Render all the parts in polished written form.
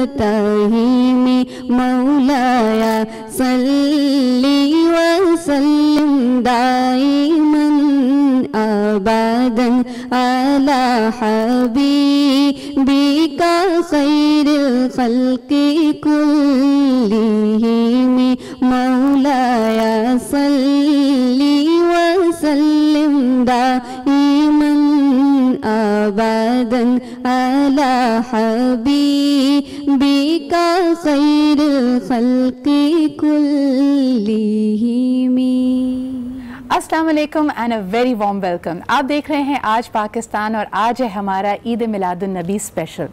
والتهيم مولاي صل وسلم دائما أبدا على حبيبك خير الخلق كلهم مولاي صل وسلم دائما أبدا على حبيبك خير الخلق كلهم. السلام علیکم and a very warm welcome. آپ دیکھ رہے ہیں آج پاکستان اور آج ہے ہمارا عید میلاد النبی اسپیشل.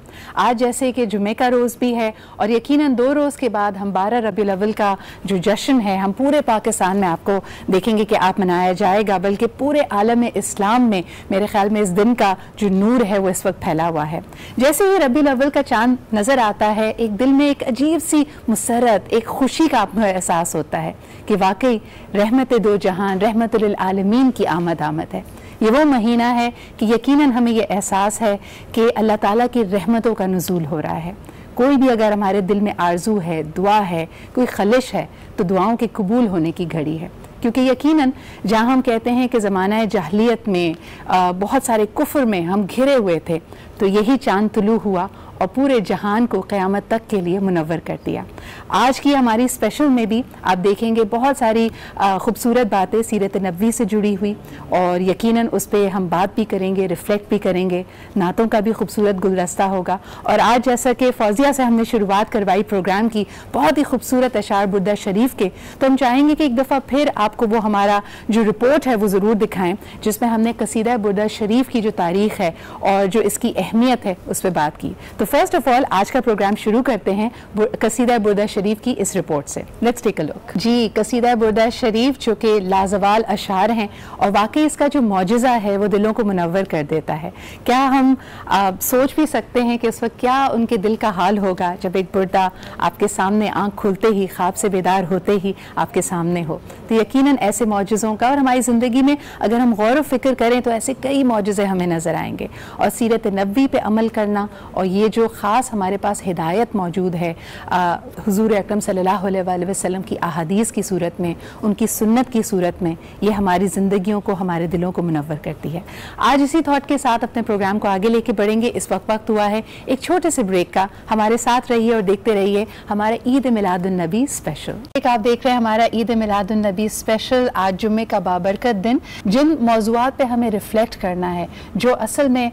آج جیسے کہ جمعے کا روز بھی ہے اور یقیناً 2 روز کے بعد ہم 12 ربیع الاول کا جو جشن ہے ہم پورے پاکستان میں آپ کو دیکھیں گے کہ آپ منایا جائے گا، بلکہ پورے عالم اسلام میں میرے خیال میں اس دن کا جو نور ہے وہ اس وقت پھیلا ہوا ہے. جیسے ہی ربیع الاول کا چاند نظر آتا ہے ایک دل میں ایک عجیب سی مسرت، ایک خوشی کا آپ کو احساس ہوتا ہے کہ واقعی رحمت دو جہان رحمت للعالمین کی آمد ہے. یہ وہ مہینہ ہے کہ یقیناً ہمیں یہ احساس ہے کہ اللہ تعالیٰ کی رحمتوں کا نزول ہو رہا ہے. کوئی بھی اگر ہمارے دل میں آرزو ہے، دعا ہے، کوئی خلش ہے تو دعاؤں کے قبول ہونے کی گھڑی ہے. کیونکہ یقیناً جہاں ہم کہتے ہیں کہ زمانہ جاہلیت میں بہت سارے کفر میں ہم گھرے ہوئے تھے تو یہی چاند طلوع ہوا اور پورے جہان کو قیامت تک کے لیے منور کر دیا. آج کی ہماری اسپیشل میں بھی آپ دیکھیں گے بہت ساری خوبصورت باتیں سیرت نبوی سے جڑی ہوئی اور یقیناً اس پہ ہم بات بھی کریں گے، ریفلیکٹ بھی کریں گے. نعتوں کا بھی خوبصورت گلدستہ ہوگا. اور آج جیسا کہ فوزیہ سے ہم نے شروعات کروائی پروگرام کی بہت ہی خوبصورت اشعار بردہ شریف کے، تو ہم چاہیں گے کہ ایک دفعہ پھر آپ کو وہ ہمارا جو رپورٹ ہے وہ ضرور دکھائیں جس میں ہم نے قصیدہ بردہ شریف کی جو تاریخ ہے اور جو اس کی اہمیت ہے اس پہ بات کی. تو فرسٹ آف آل آج کا پروگرام شروع کرتے ہیں قصیدہ بردہ شریف کی اس رپورٹ سے. لیٹس ٹیک اے لک. جی، قصیدہ بردہ شریف جو کہ لازوال اشعار ہیں اور واقعی اس کا جو معجزہ ہے وہ دلوں کو منور کر دیتا ہے. کیا ہم سوچ بھی سکتے ہیں کہ اس وقت کیا ان کے دل کا حال ہوگا جب ایک بردہ آپ کے سامنے آنکھ کھلتے ہی خواب سے بیدار ہوتے ہی آپ کے سامنے ہو. تو یقیناً ایسے معجزوں کا اور ہماری زندگی میں اگر ہم غور و فکر کریں تو ایسے کئی معجزے ہمیں نظر آئیں گے. اور سیرت نبوی پہ عمل کرنا اور یہ جو خاص ہمارے پاس ہدایت موجود ہے حضور اکرم صلی اللہ علیہ وآلہ وسلم کی احادیث کی صورت میں، ان کی سنت کی صورت میں، یہ ہماری زندگیوں کو ہمارے دلوں کو منور کرتی ہے. آج اسی تھاٹ کے ساتھ اپنے پروگرام کو آگے لے کے بڑھیں گے. اس وقت ہوا ہے ایک چھوٹے سے بریک کا. ہمارے ساتھ رہیے اور دیکھتے رہیے ہمارا عید میلاد النبی اسپیشل. آپ دیکھ رہے ہیں ہمارا عید میلاد النبی اسپیشل. آج جمعے کا بابرکت دن، جن موضوعات پہ ہمیں ریفلیکٹ کرنا ہے جو اصل میں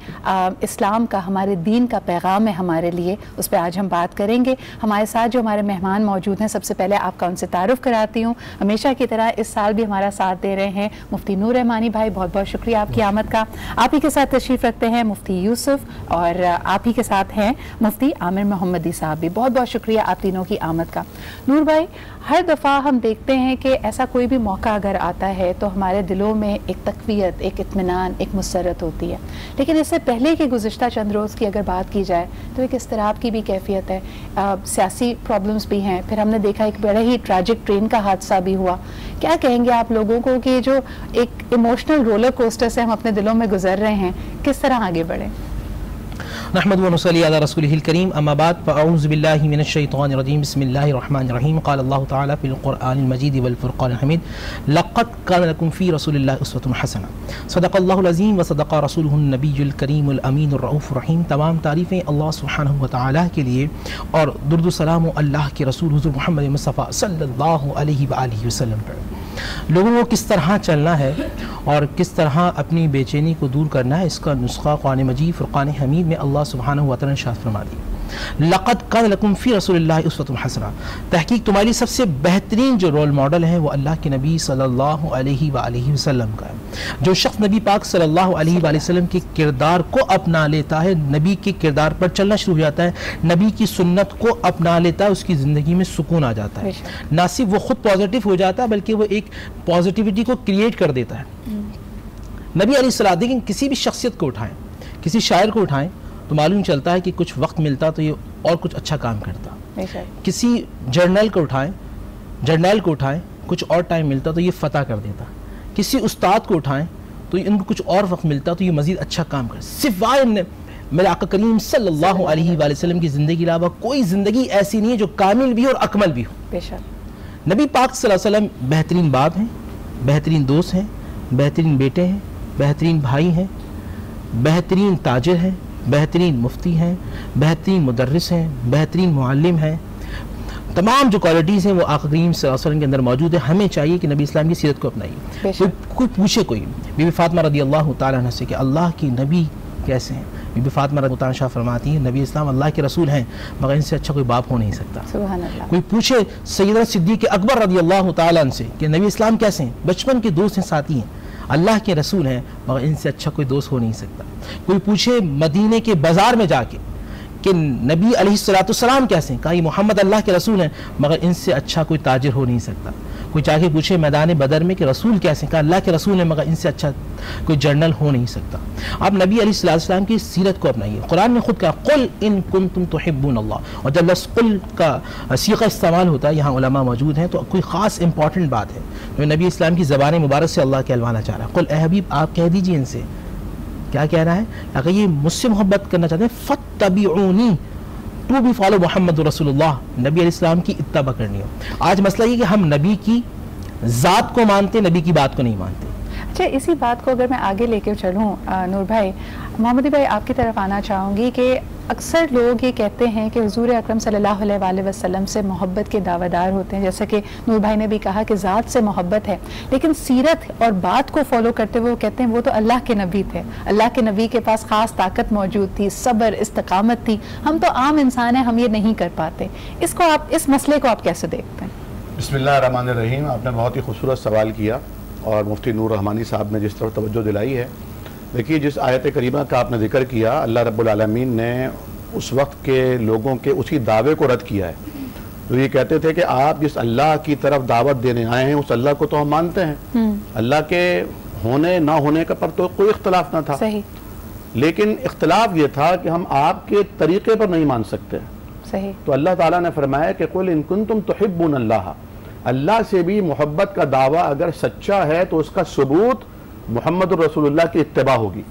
اسلام کا ہمارے دین کا پیغام ہے ہمارے لیے، اس پہ آج ہم بات کریں گے. ہمارے ساتھ جو ہمارے مہمان موجود ہیں سب سے پہلے آپ کا ان سے تعارف کراتی ہوں. ہمیشہ کی طرح اس سال بھی ہمارا ساتھ دے رہے ہیں مفتی نور رحمانی بھائی. بہت بہت شکریہ آپ کی آمد کا. آپ ہی کے ساتھ تشریف رکھتے ہیں مفتی یوسف اور آپ ہی کے ساتھ ہیں مفتی عامر محمدی صاحب بھی. بہت بہت شکریہ آپ تینوں کی آمد کا. نور بھائی، ہر دفعہ ہم دیکھتے ہیں کہ ایسا کوئی بھی موقع اگر آتا ہے تو ہمارے دلوں میں ایک تقویت، ایک اطمینان، ایک مسرت ہوتی ہے. لیکن اس سے پہلے کہ گزشتہ چند روز کی اگر بات کی جائے تو ایک اضطراب کی بھی کیفیت ہے. سیاسی پرابلمز بھی ہیں. پھر ہم نے دیکھا ایک بڑا ہی ٹریجک ٹرین کا حادثہ بھی ہوا. کیا کہیں گے آپ لوگوں کو کہ جو ایک ایموشنل رولر کوسٹر سے ہم اپنے دلوں میں گزر رہے ہیں کس طرح آگے بڑھیں؟ نحمد و نصلی علی رسولہ الکریم. اما بعد فاعوذ باللہ من الشیطان الرجیم. بسم اللہ الرحمن الرحیم. قال اللہ تعالی فی القرآن المجید والفرقان الحمید لقد کان لکم فی رسول اللہ اسوۃ حسنہ. صدق اللہ العظیم و صدق رسولہ النبی الکریم الامین الرؤوف الرحیم. تمام تعریفیں اللہ سبحانہ و تعالی کے لیے اور درود و سلام اللہ کے رسول حضور محمد مصطفیٰ صلی اللہ علیہ وآلہ وسلم پر. لوگوں کو کس طرح چلنا ہے اور کس طرح اپنی بے چینی کو دور کرنا ہے اس کا نسخہ قرآن مجید فرقان حمید میں اللہ سبحانہ و تعالی نے ارشاد فرما دی. لقد کان لکم فی رسول اللہ اسوۃ حسنہ. تحقیق تمہاری سب سے بہترین جو رول ماڈل ہے وہ اللہ کے نبی صلی اللہ علیہ وآلہ وسلم کا ہے. جو شخص نبی پاک صلی اللہ علیہ وآلہ وسلم کے کردار کو اپنا لیتا ہے، نبی کے کردار پر چلنا شروع ہو جاتا ہے، نبی کی سنت کو اپنا لیتا ہے، اس کی زندگی میں سکون آ جاتا ہے. نہ صرف وہ خود پازیٹیو ہو جاتا ہے بلکہ وہ ایک پازیٹیوٹی کو کریٹ کر دیتا ہے. نبی علیہ السلام دیکھیں کسی بھی شخصیت کو اٹھائیں، کسی شاعر کو اٹھائیں تو معلوم چلتا ہے کہ کچھ وقت ملتا تو یہ اور کچھ اچھا کام کرتا. کسی جرنل کو اٹھائیں کچھ اور ٹائم ملتا تو یہ فتح کر دیتا. کسی استاد کو اٹھائیں تو ان کو کچھ اور وقت ملتا تو یہ مزید اچھا کام کرتا. سوائے میرے آقا کریم صلی اللہ علیہ وآلہ وسلم کی زندگی کے علاوہ کوئی زندگی ایسی نہیں ہے جو کامل بھی ہو اور اکمل بھی ہو. بے شک. نبی پاک صلی اللہ علیہ وسلم بہترین باپ ہیں, بہترین دوست ہیں, بہترین بیٹے ہیں, بہترین بھائی ہیں, بہترین تاجر ہیں, بہترین مفتی ہیں, بہترین مدرس ہیں, بہترین معلم ہیں. تمام جو کوالٹیز ہیں وہ آقا کریم صلی اللہ علیہ وسلم کے اندر موجود ہے. ہمیں چاہیے کہ نبی اسلام کی سیرت کو اپنائیے. کوئی پوچھے کوئی بی بی فاطمہ رضی اللہ تعالیٰ عنہ سے کہ اللہ کی نبی کیسے ہیں, بی بی فاطمہ رضی اللہ عنہ فرماتی ہیں نبی اسلام اللہ کے رسول ہیں مگر ان سے اچھا کوئی باپ ہو نہیں سکتا. سبحان اللہ. کوئی پوچھے سیدنا صدیق اکبر رضی اللہ تعالیٰ عنہ سے کہ نبی اسلام کیسے ہیں, بچپن کے دوست ہیں, ساتھی ہیں, اللہ کے رسول ہیں مگر ان سے اچھا کوئی دوست ہو نہیں سکتا. کوئی پوچھے مدینے کے بازار میں جا کے کہ نبی علیہ السلام کیسے ہیں, کہا یہ محمد اللہ کے رسول ہیں مگر ان سے اچھا کوئی تاجر ہو نہیں سکتا. کوئی جا کے پوچھے میدان بدر میں کہ رسول کیسے ہیں, کہا اللہ کے رسول ہیں مگر ان سے اچھا کوئی جنرل ہو نہیں سکتا. آپ نبی علیہ السلام کی سیرت کو اپنائیے. قرآن نے خود کہا قل ان کنتم تحبون اللہ, اور جب لفظ قل کا صیغہ استعمال ہوتا ہے, یہاں علماء موجود ہیں تو کوئی خاص امپورٹنٹ بات ہے جو نبی اسلام کی زبان مبارک سے اللہ کہلوانا چاہ رہا ہے. قل اے حبیب آپ کہہ دیجئے ان سے, کیا کہہ رہا ہے, اگر یہ مجھ سے محبت کرنا چاہتے ہیں فاتبعونی, ٹو بی فالو محمد رسول اللہ, نبی علیہ السلام کی اتباع کرنی ہو. آج مسئلہ یہ کہ ہم نبی کی ذات کو مانتے, نبی کی بات کو نہیں مانتے. اچھا, اسی بات کو اگر میں آگے لے کے چلوں نور بھائی, محمدی بھائی آپ کی طرف آنا چاہوں گی کہ اکثر لوگ یہ کہتے ہیں کہ حضور اکرم صلی اللہ علیہ وآلہ وسلم سے محبت کے دعویدار ہوتے ہیں, جیسا کہ نور بھائی نے بھی کہا کہ ذات سے محبت ہے, لیکن سیرت اور بات کو فالو کرتے ہوئے وہ کہتے ہیں وہ تو اللہ کے نبی تھے, اللہ کے نبی کے پاس خاص طاقت موجود تھی, صبر, استقامت تھی, ہم تو عام انسان ہیں, ہم یہ نہیں کر پاتے. اس کو آپ, اس مسئلے کو آپ کیسے دیکھتے ہیں؟ بسم اللہ الرحمن الرحیم. آپ نے بہت ہی خوبصورت سوال کیا اور مفتی نور رحمانی صاحب نے جس طرح توجہ دلائی ہے. دیکھیے, جس آیت کریمہ کا آپ نے ذکر کیا, اللہ رب العالمین نے اس وقت کے لوگوں کے اسی دعوے کو رد کیا ہے. تو یہ کہتے تھے کہ آپ جس اللہ کی طرف دعوت دینے آئے ہیں اس اللہ کو تو ہم مانتے ہیں, اللہ کے ہونے نہ ہونے کا پر تو کوئی اختلاف نہ تھا, صحیح, لیکن اختلاف یہ تھا کہ ہم آپ کے طریقے پر نہیں مان سکتے. صحیح. تو اللہ تعالیٰ نے فرمایا کہ قل ان کنتم تحبون اللہ, اللہ سے بھی محبت کا دعویٰ اگر سچا ہے تو اس کا ثبوت محمد الرسول اللہ کی اتباع ہوگی,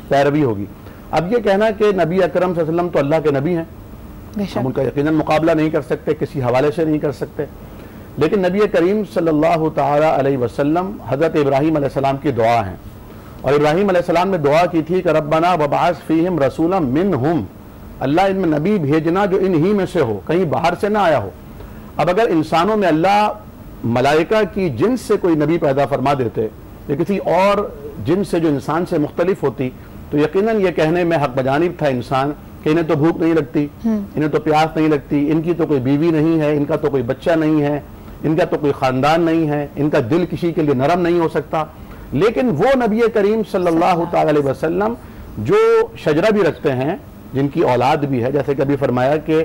پیروی ہوگی. اب یہ کہنا کہ نبی اکرم صلی اللہ علیہ وسلم تو اللہ کے نبی ہیں, ہم ان کا یقیناً مقابلہ نہیں کر سکتے, کسی حوالے سے نہیں کر سکتے, لیکن نبی کریم صلی اللہ تعالی علیہ وسلم حضرت ابراہیم علیہ السلام کی دعا ہیں, اور ابراہیم علیہ السلام نے دعا کی تھی کہ ربنا وبعث فیہم رسولا منہم, اللہ ان میں نبی بھیجنا جو انہی میں سے ہو, کہیں باہر سے نہ آیا ہو. اب اگر انسانوں میں اللہ ملائکہ کی جنس سے کوئی نبی پیدا فرما دیتے یا کسی اور جنس سے جو انسان سے مختلف ہوتی, تو یقیناً یہ کہنے میں حق بجانب تھا انسان کہ انہیں تو بھوک نہیں لگتی, انہیں تو پیاس نہیں لگتی, ان کی تو کوئی بیوی نہیں ہے, ان کا تو کوئی بچہ نہیں ہے, ان کا تو کوئی خاندان نہیں ہے, ان کا دل کسی کے لیے نرم نہیں ہو سکتا. لیکن وہ نبی کریم صلی اللہ تعالی علیہ وسلم جو شجرہ بھی رکھتے ہیں, جن کی اولاد بھی ہے, جیسے کہ ابھی فرمایا کہ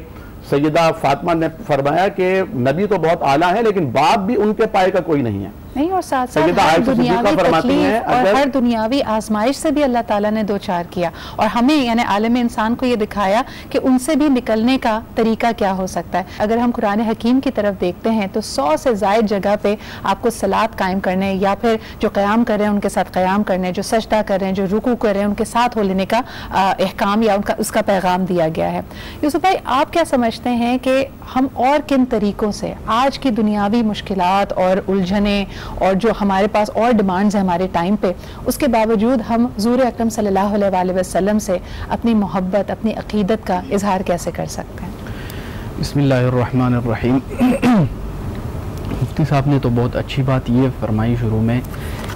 سیدہ فاطمہ نے فرمایا کہ نبی تو بہت اعلیٰ ہے لیکن باپ بھی ان کے پائے کا کوئی نہیں ہے. نہیں, اور ساتھ ساتھ ہر دنیاوی تکلیف اور ہر دنیاوی آزمائش سے بھی اللہ تعالیٰ نے دوچار کیا, اور ہمیں یعنی عالم انسان کو یہ دکھایا کہ ان سے بھی نکلنے کا طریقہ کیا ہو سکتا ہے. اگر ہم قرآن حکیم کی طرف دیکھتے ہیں تو 100 سے زائد جگہ پہ آپ کو صلاۃ قائم کرنے, یا پھر جو قیام کر رہے ہیں ان کے ساتھ قیام کرنے, جو سجدہ کر رہے ہیں, جو رکوع کر رہے ہیں ان کے ساتھ ہو لینے کا احکام یا اس کا پیغام دیا گیا ہے. یوسف بھائی, آپ کیا سمجھتے ہیں کہ ہم اور کن طریقوں سے آج کی دنیاوی مشکلات اور الجھنیں اور جو ہمارے پاس اور ڈیمانڈز ہیں ہمارے ٹائم پہ, اس کے باوجود ہم حضور اکرم صلی اللہ علیہ وآلہ وسلم سے اپنی محبت, اپنی عقیدت کا اظہار کیسے کر سکتے ہیں؟ بسم اللہ الرحمن الرحیم. مفتی صاحب نے تو بہت اچھی بات یہ فرمائی شروع میں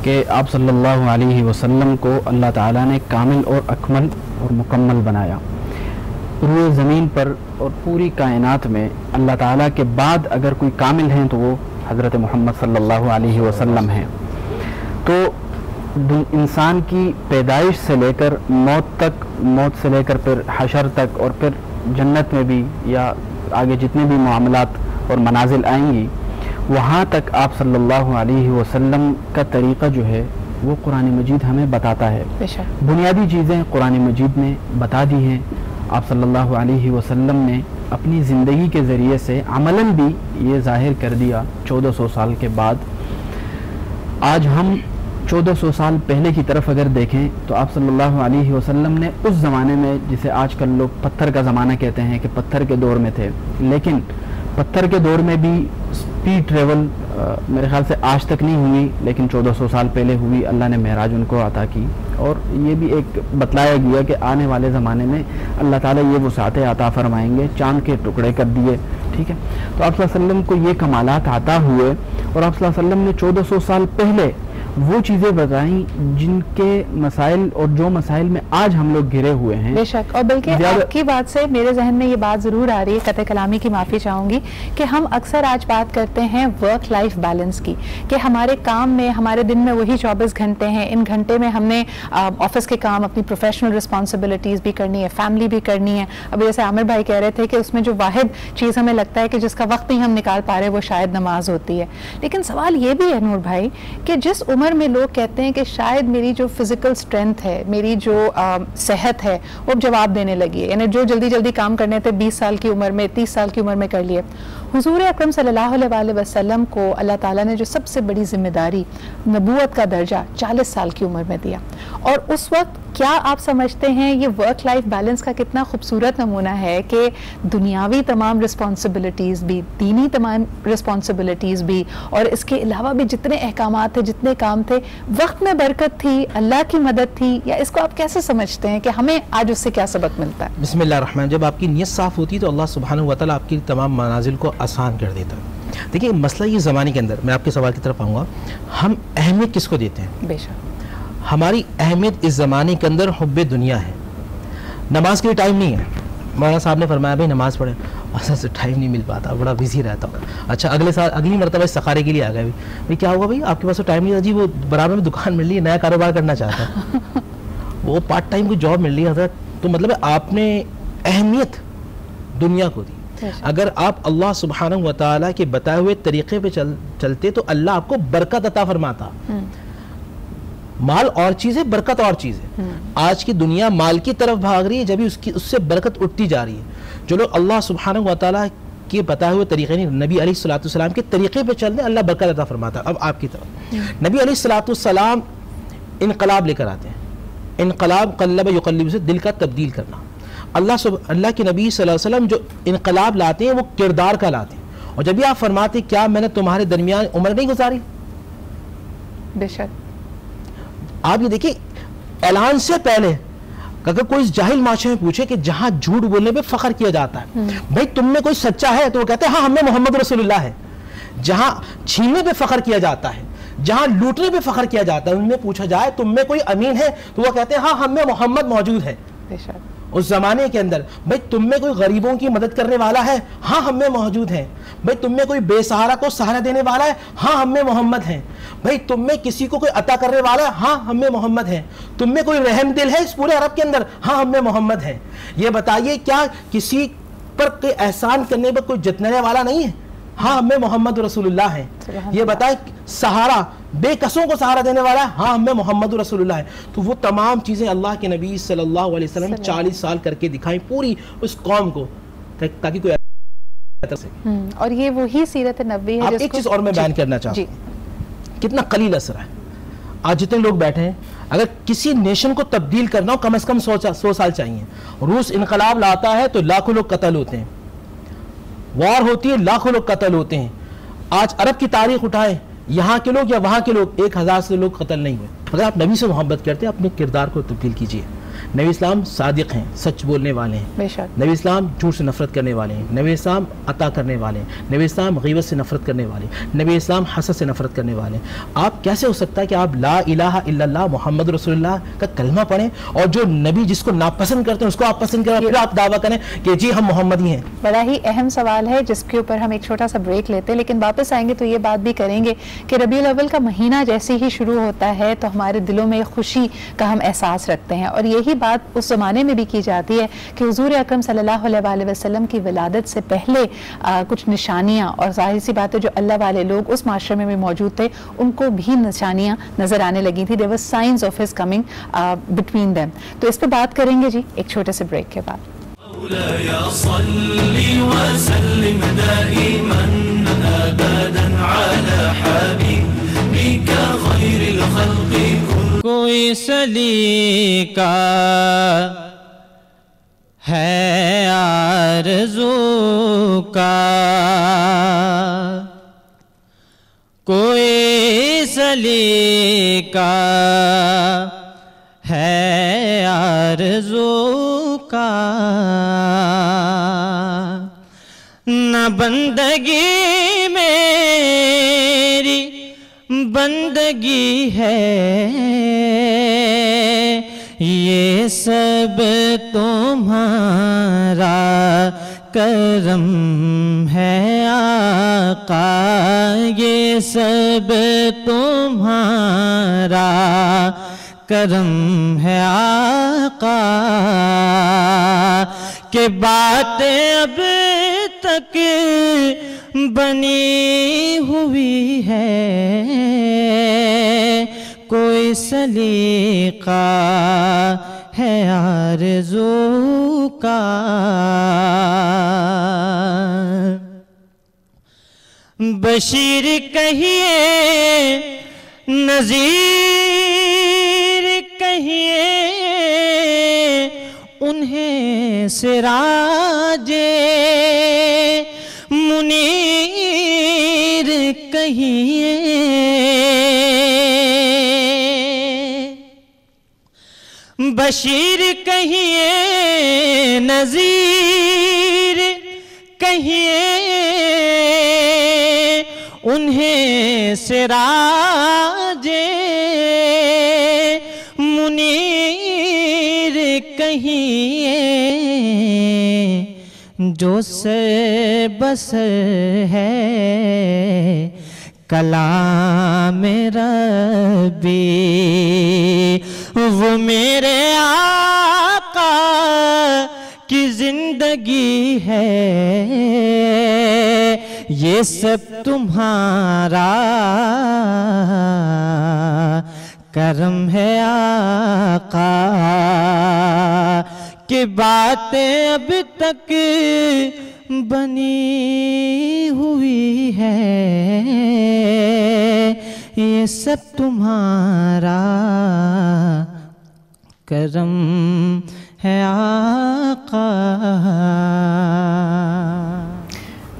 کہ آپ صلی اللہ علیہ وسلم کو اللہ تعالیٰ نے کامل اور اکمل اور مکمل بنایا. روئے زمین پر اور پوری کائنات میں اللہ تعالیٰ کے بعد اگر کوئی کامل ہیں تو وہ حضرت محمد صلی اللہ علیہ وسلم ہیں. تو انسان کی پیدائش سے لے کر موت تک, موت سے لے کر پھر حشر تک, اور پھر جنت میں بھی یا آگے جتنے بھی معاملات اور منازل آئیں گی, وہاں تک آپ صلی اللہ علیہ وسلم کا طریقہ جو ہے وہ قرآن مجید ہمیں بتاتا ہے. بنیادی چیزیں قرآن مجید نے بتا دی ہیں. آپ صلی اللہ علیہ وسلم نے اپنی زندگی کے ذریعے سے عملاً بھی یہ ظاہر کر دیا 1400 سال کے بعد. آج ہم 1400 سال پہلے کی طرف اگر دیکھیں تو آپ صلی اللہ علیہ وسلم نے اس زمانے میں، جسے آج کل لوگ پتھر کا زمانہ کہتے ہیں کہ پتھر کے دور میں تھے، لیکن پتھر کے دور میں بھی اسپیڈ ٹریول میرے خیال سے آج تک نہیں ہوئی، لیکن 1400 سال پہلے ہوئی، اللہ نے معراج ان کو عطا کی، اور یہ بھی ایک بتلایا گیا کہ آنے والے زمانے میں اللہ تعالیٰ یہ وسعتیں عطا فرمائیں گے، چاند کے ٹکڑے کر دیے، ٹھیک ہے۔ تو آپ صلی اللہ علیہ وسلم کو یہ کمالات عطا ہوئے، اور آپ صلی اللہ علیہ وسلم نے 1400 سال پہلے وہ چیزیں بتائیں جن کے مسائل اور جو مسائل میں آج ہم لوگ گھرے ہوئے ہیں۔ بے شک، اور بلکہ آپ کی بات سے میرے ذہن میں یہ بات ضرور آ رہی ہے، قطع کلامی کی معافی چاہوں گی، کہ ہم اکثر آج بات کرتے ہیں ورک لائف بیلنس کی، کہ ہمارے کام میں، ہمارے دن میں وہی 24 گھنٹے ہیں، ان گھنٹے میں ہم نے آفس کے کام، اپنی پروفیشنل رسپانسبلٹیز بھی کرنی ہے، فیملی بھی کرنی ہے۔ اب جیسے عامر بھائی کہہ رہے تھے کہ اس میں جو واحد چیز ہمیں لگتا ہے کہ جس کا وقت نہیں ہم نکال پا رہے وہ شاید نماز ہوتی ہے، لیکن سوال یہ بھی ہے نور بھائی کہ جس عمر میں لوگ کہتے ہیں کہ شاید میری جو فزیکل سٹرینتھ ہے، میری جو صحت ہے وہ اب جواب دینے لگی ہے، یعنی جو جلدی جلدی کام کرنے تھے 20 سال کی عمر میں، 30 سال کی عمر میں کر لیے، حضور اکرم صلی اللہ علیہ وسلم کو اللہ تعالیٰ نے جو سب سے بڑی ذمہ داری، نبوت کا درجہ 40 سال کی عمر میں دیا، اور اس وقت کیا آپ سمجھتے ہیں یہ ورک لائف بیلنس کا کتنا خوبصورت نمونہ ہے کہ دنیاوی تمام رسپانسبلٹیز بھی، دینی تمام رسپانسبلٹیز بھی، اور اس کے علاوہ بھی جتنے احکامات تھے، جتنے کام تھے، وقت میں برکت تھی، اللہ کی مدد تھی، یا اس کو آپ کیسے سمجھتے ہیں کہ ہمیں آج اس سے کیا سبق ملتا ہے؟ بسم اللہ الرحمن، جب آپ کی نیت صاف ہوتی ہے تو اللہ سبحانہ و تعالیٰ آپ کی تمام منازل کو آسان کر دیتا ہے۔ دیکھیے مسئلہ یہ زمانے کے اندر، میں آپ کے سوال کی طرف آؤں گا، ہم اہمیت کس کو دیتے ہیں؟ بے شک ہماری اہمیت اس زمانے کے اندر حب دنیا ہے، نماز کے لیے ٹائم نہیں ہے۔ مولانا صاحب نے فرمایا بھائی نماز پڑھیں، اصل سے ٹائم نہیں مل پاتا، بڑا بزی رہتا ہوں۔ اچھا اگلے سال اگلی مرتبہ سخارے کے لیے آ گئے، بھائی کیا ہوا بھائی آپ کے پاس تو ٹائم نہیں تھا؟ جی وہ برابر میں دکان مل رہی ہے، نیا کاروبار کرنا چاہتا ہے، وہ پارٹ ٹائم کوئی جاب مل رہی ہے حضرت، تو مطلب آپ نے اہمیت دنیا کو دی۔ اگر آپ اللہ سبحانہ و تعالیٰ کے بتائے ہوئے طریقے پہ چلتے تو اللہ آپ کو برکت عطا فرماتا۔ مال اور چیز ہے، برکت اور چیز ہے۔ آج کی دنیا مال کی طرف بھاگ رہی ہے، جب اس سے برکت اٹھتی جا رہی ہے۔ جو لوگ اللہ سبحانہ و تعالیٰ کے بتائے ہوئے طریقے، نبی علیہ الصلوۃ والسلام کے طریقے پہ چل دیں، اللہ برکت عطا فرماتا۔ اب آپ کی طرف نبی علیہ الصلوۃ والسلام انقلاب لے کر آتے ہیں۔ انقلاب قلب یقلب سے دل کا تبدیل کرنا۔ اللہ کے نبی صلی اللہ علیہ وسلم جو انقلاب لاتے ہیں وہ کردار کا لاتے ہیں، اور جب بھی آپ فرماتے کیا میں نے تمہارے درمیان عمر نہیں گزاری؟ بے شک آپ یہ دیکھیں اعلان سے پہلے اگر کوئی جاہل معاشرے میں پوچھے کہ جہاں جھوٹ بولنے پہ فخر کیا جاتا ہے، بھائی تم میں کوئی سچا ہے، تو وہ کہتے ہیں ہاں ہم میں محمد رسول اللہ ہے۔ جہاں چھیننے پہ فخر کیا جاتا ہے، جہاں لوٹنے پہ فخر کیا جاتا ہے، ان میں پوچھا جائے تم میں کوئی امین ہے، تو وہ کہتے ہیں ہاں ہم میں محمد موجود ہے۔ بے شک اس زمانے کے اندر بھائی تم میں کوئی غریبوں کی مدد کرنے والا ہے، ہاں ہم میں موجود ہیں۔ بھائی تم میں کوئی بے سہارا کو سہارا دینے والا ہے، ہاں ہم میں محمد ہیں۔ بھائی تم میں کسی کو کوئی عطا کرنے والا ہے، ہاں ہم میں محمد ہیں۔ تم میں کوئی رحم دل ہے اس پورے عرب کے اندر، ہاں ہم میں محمد ہیں۔ یہ بتائیے کیا کسی پر کوئی احسان کرنے پر کوئی جتنے والا نہیں ہے؟ ہاں ہم میں محمد رسول اللہ ہیں۔ یہ بتائیں سہارا بے کسوں کو سہارا دینے والا ہے، ہاں ہم میں محمد رسول اللہ ہے۔ تو وہ تمام چیزیں اللہ کے نبی صلی اللہ علیہ وسلم 40 سال کر کے دکھائیں پوری اس قوم کو، تاکہ کوئی اور یہ وہی سیرت نبوی ہے۔ ایک چیز اور میں بیان کرنا چاہتا ہوں، کتنا قلیل اثر ہے۔ آج جتنے لوگ بیٹھے ہیں، اگر کسی نیشن کو تبدیل کرنا ہو کم از کم 100 سال چاہیے۔ روس انقلاب لاتا ہے تو لاکھوں لوگ قتل ہوتے ہیں، وار ہوتی ہے لاکھوں لوگ قتل ہوتے ہیں۔ آج عرب کی تاریخ اٹھائیں، یہاں کے لوگ یا وہاں کے لوگ 1000 سے لوگ قتل نہیں ہوئے۔ اگر آپ نبی سے محبت کرتے ہیں اپنے کردار کو تبدیل کیجئے۔ نبی اسلام صادق ہیں، سچ بولنے والے ہیں۔ بے شک نبی اسلام جھوٹ سے نفرت کرنے والے ہیں۔ نبی اسلام عطا کرنے والے ہیں۔ نبی اسلام غیبت سے نفرت کرنے والے ہیں۔ نبی اسلام حسد سے نفرت کرنے والے ہیں۔ آپ کیسے ہو سکتا ہے کہ آپ لا الہ الا اللہ محمد رسول اللہ کا کلمہ پڑھیں اور جو نبی جس کو ناپسند کرتے ہیں اس کو آپ پسند کریں، پھر آپ دعویٰ کریں کہ جی ہم محمدی ہیں؟ بڑا ہی اہم سوال ہے جس کے اوپر ہم ایک چھوٹا سا بریک لیتے ہیں، لیکن واپس آئیں گے تو یہ بات بھی کریں گے کہ ربیع الاول کا مہینہ جیسے ہی شروع ہوتا ہے تو ہمارے دلوں میں خوشی کا ہم احساس رکھتے ہیں، اور یہی بات اس زمانے میں بھی کی جاتی ہے کہ حضور اکرم صلی اللہ علیہ وسلم کی ولادت سے پہلے کچھ نشانیاں، اور ظاہر سی بات ہے جو اللہ والے لوگ اس معاشرے میں بھی موجود تھے ان کو بھی نشانیاں نظر آنے لگی تھی۔ There were signs of his coming between them۔ تو اس پہ بات کریں گے جی ایک چھوٹے سے بریک کے بعد۔ مولاي صل وسلم دائما ابدا على حبيبك خير الخلق کوئی سلیقہ ہے آرزو کا، کوئی سلیقہ ہے آرزو کا، نہ بندگی میری بندگی ہے، یہ سب تمہارا کرم ہے آقا، یہ سب تمہارا کرم ہے آقا، کہ باتیں اب تک بنی ہوئی ہے، کوئی سلیقہ ہے آرزو کا، بشیر کہیے نذیر کہیے انہیں سراج منیر کہیے، بشیر کہیے نذیر کہیے انہیں سراج منیر کہیے، جو سے بسر ہے کلام ربی، وہ میرے آقا کی زندگی ہے، یہ سب تمہارا کرم ہے آقا، کہ باتیں اب تک بنی ہوئی ہے، یہ سب تمہارا کرم ہے آقا۔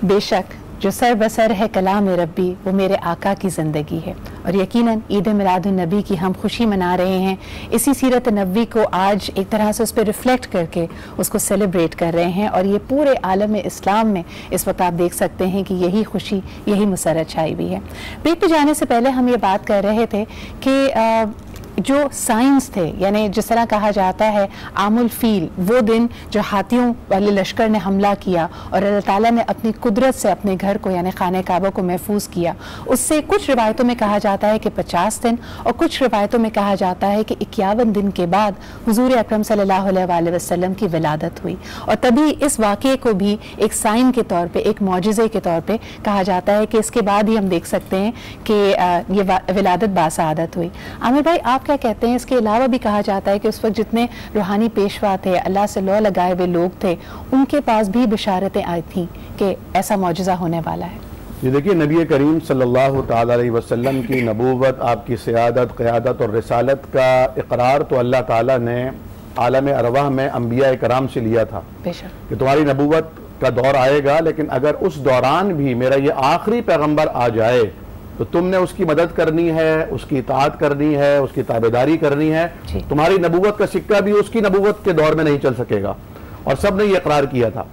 بے شک جو سر بسر ہے کلام ربی وہ میرے آقا کی زندگی ہے، اور یقیناً عید میلاد النبی کی ہم خوشی منا رہے ہیں، اسی سیرت نبوی کو آج ایک طرح سے اس پہ ریفلیکٹ کر کے اس کو سیلیبریٹ کر رہے ہیں، اور یہ پورے عالم اسلام میں اس وقت آپ دیکھ سکتے ہیں کہ یہی خوشی یہی مسرت چھائی ہوئی ہے۔ بریک پہ جانے سے پہلے ہم یہ بات کر رہے تھے کہ جو سائنس تھے، یعنی جس طرح کہا جاتا ہے عام الفیل، وہ دن جو ہاتھیوں والے لشکر نے حملہ کیا اور اللہ تعالیٰ نے اپنی قدرت سے اپنے گھر کو یعنی خانہ کعبہ کو محفوظ کیا، اس سے کچھ روایتوں میں کہا جاتا ہے کہ 50 دن اور کچھ روایتوں میں کہا جاتا ہے کہ 51 دن کے بعد حضور اکرم صلی اللہ علیہ وآلہ وسلم کی ولادت ہوئی، اور تبھی اس واقعے کو بھی ایک سائن کے طور پہ، ایک معجزے کے طور پہ کہا جاتا ہے کہ اس کے بعد ہی ہم دیکھ سکتے ہیں کہ یہ ولادت باسعادت ہوئی۔ عامر بھائی آپ کیا کہتے ہیں؟ اس کے علاوہ بھی کہا جاتا ہے کہ اس وقت جتنے روحانی پیشوا تھے، اللہ سے لو لگائے ہوئے لوگ تھے، ان کے پاس بھی بشارتیں آئی تھیں کہ ایسا معجزہ ہونے والا ہے۔ یہ دیکھیے نبی کریم صلی اللہ تعالی علیہ وسلم کی نبوت، آپ کی سیادت، قیادت اور رسالت کا اقرار تو اللہ تعالیٰ نے عالم ارواح میں انبیاء کرام سے لیا تھا کہ تمہاری نبوت کا دور آئے گا، لیکن اگر اس دوران بھی میرا یہ آخری پیغمبر آ جائے تو تم نے اس کی مدد کرنی ہے، اس کی اطاعت کرنی ہے، اس کی تابعداری کرنی ہے، تمہاری نبوت کا سکہ بھی اس کی نبوت کے دور میں نہیں چل سکے گا، اور سب نے یہ اقرار کیا تھا۔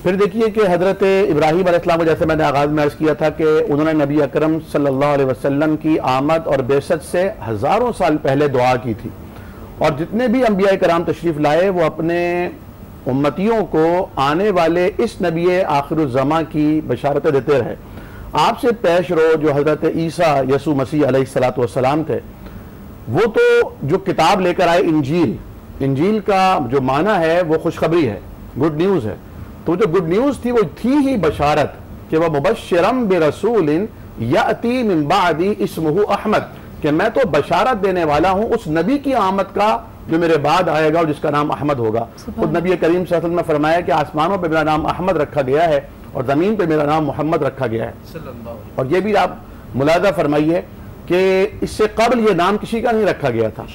پھر دیکھیے کہ حضرت ابراہیم علیہ السلام کو جیسے میں نے آغاز میں عرض کیا تھا کہ انہوں نے نبی اکرم صلی اللہ علیہ وسلم کی آمد اور بعثت سے ہزاروں سال پہلے دعا کی تھی، اور جتنے بھی انبیاء کرام تشریف لائے وہ اپنے امتیوں کو آنے والے اس نبی آخر الزماں کی بشارتیں دیتے رہے۔ آپ سے پیش رو جو حضرت عیسیٰ یسوع مسیح علیہ السلام تھے، وہ تو جو کتاب لے کر آئے انجیل کا جو معنی ہے وہ خوشخبری ہے، گڈ نیوز ہے، تو جو گڈ نیوز تھی وہ تھی ہی بشارت کہ وہ مبشرم برسول یأتی من بعدی اسمہ احمد، کہ میں تو بشارت دینے والا ہوں اس نبی کی آمد کا جو میرے بعد آئے گا اور جس کا نام احمد ہوگا۔ خود نبی کریم صلی اللہ علیہ وسلم نے فرمایا کہ آسمانوں پہ میرا نام احمد رکھا گیا ہے اور زمین پہ میرا نام محمد رکھا گیا ہے، اور یہ بھی آپ ملاحظہ فرمائیے کہ اس سے قبل یہ نام کسی کا نہیں رکھا گیا تھا،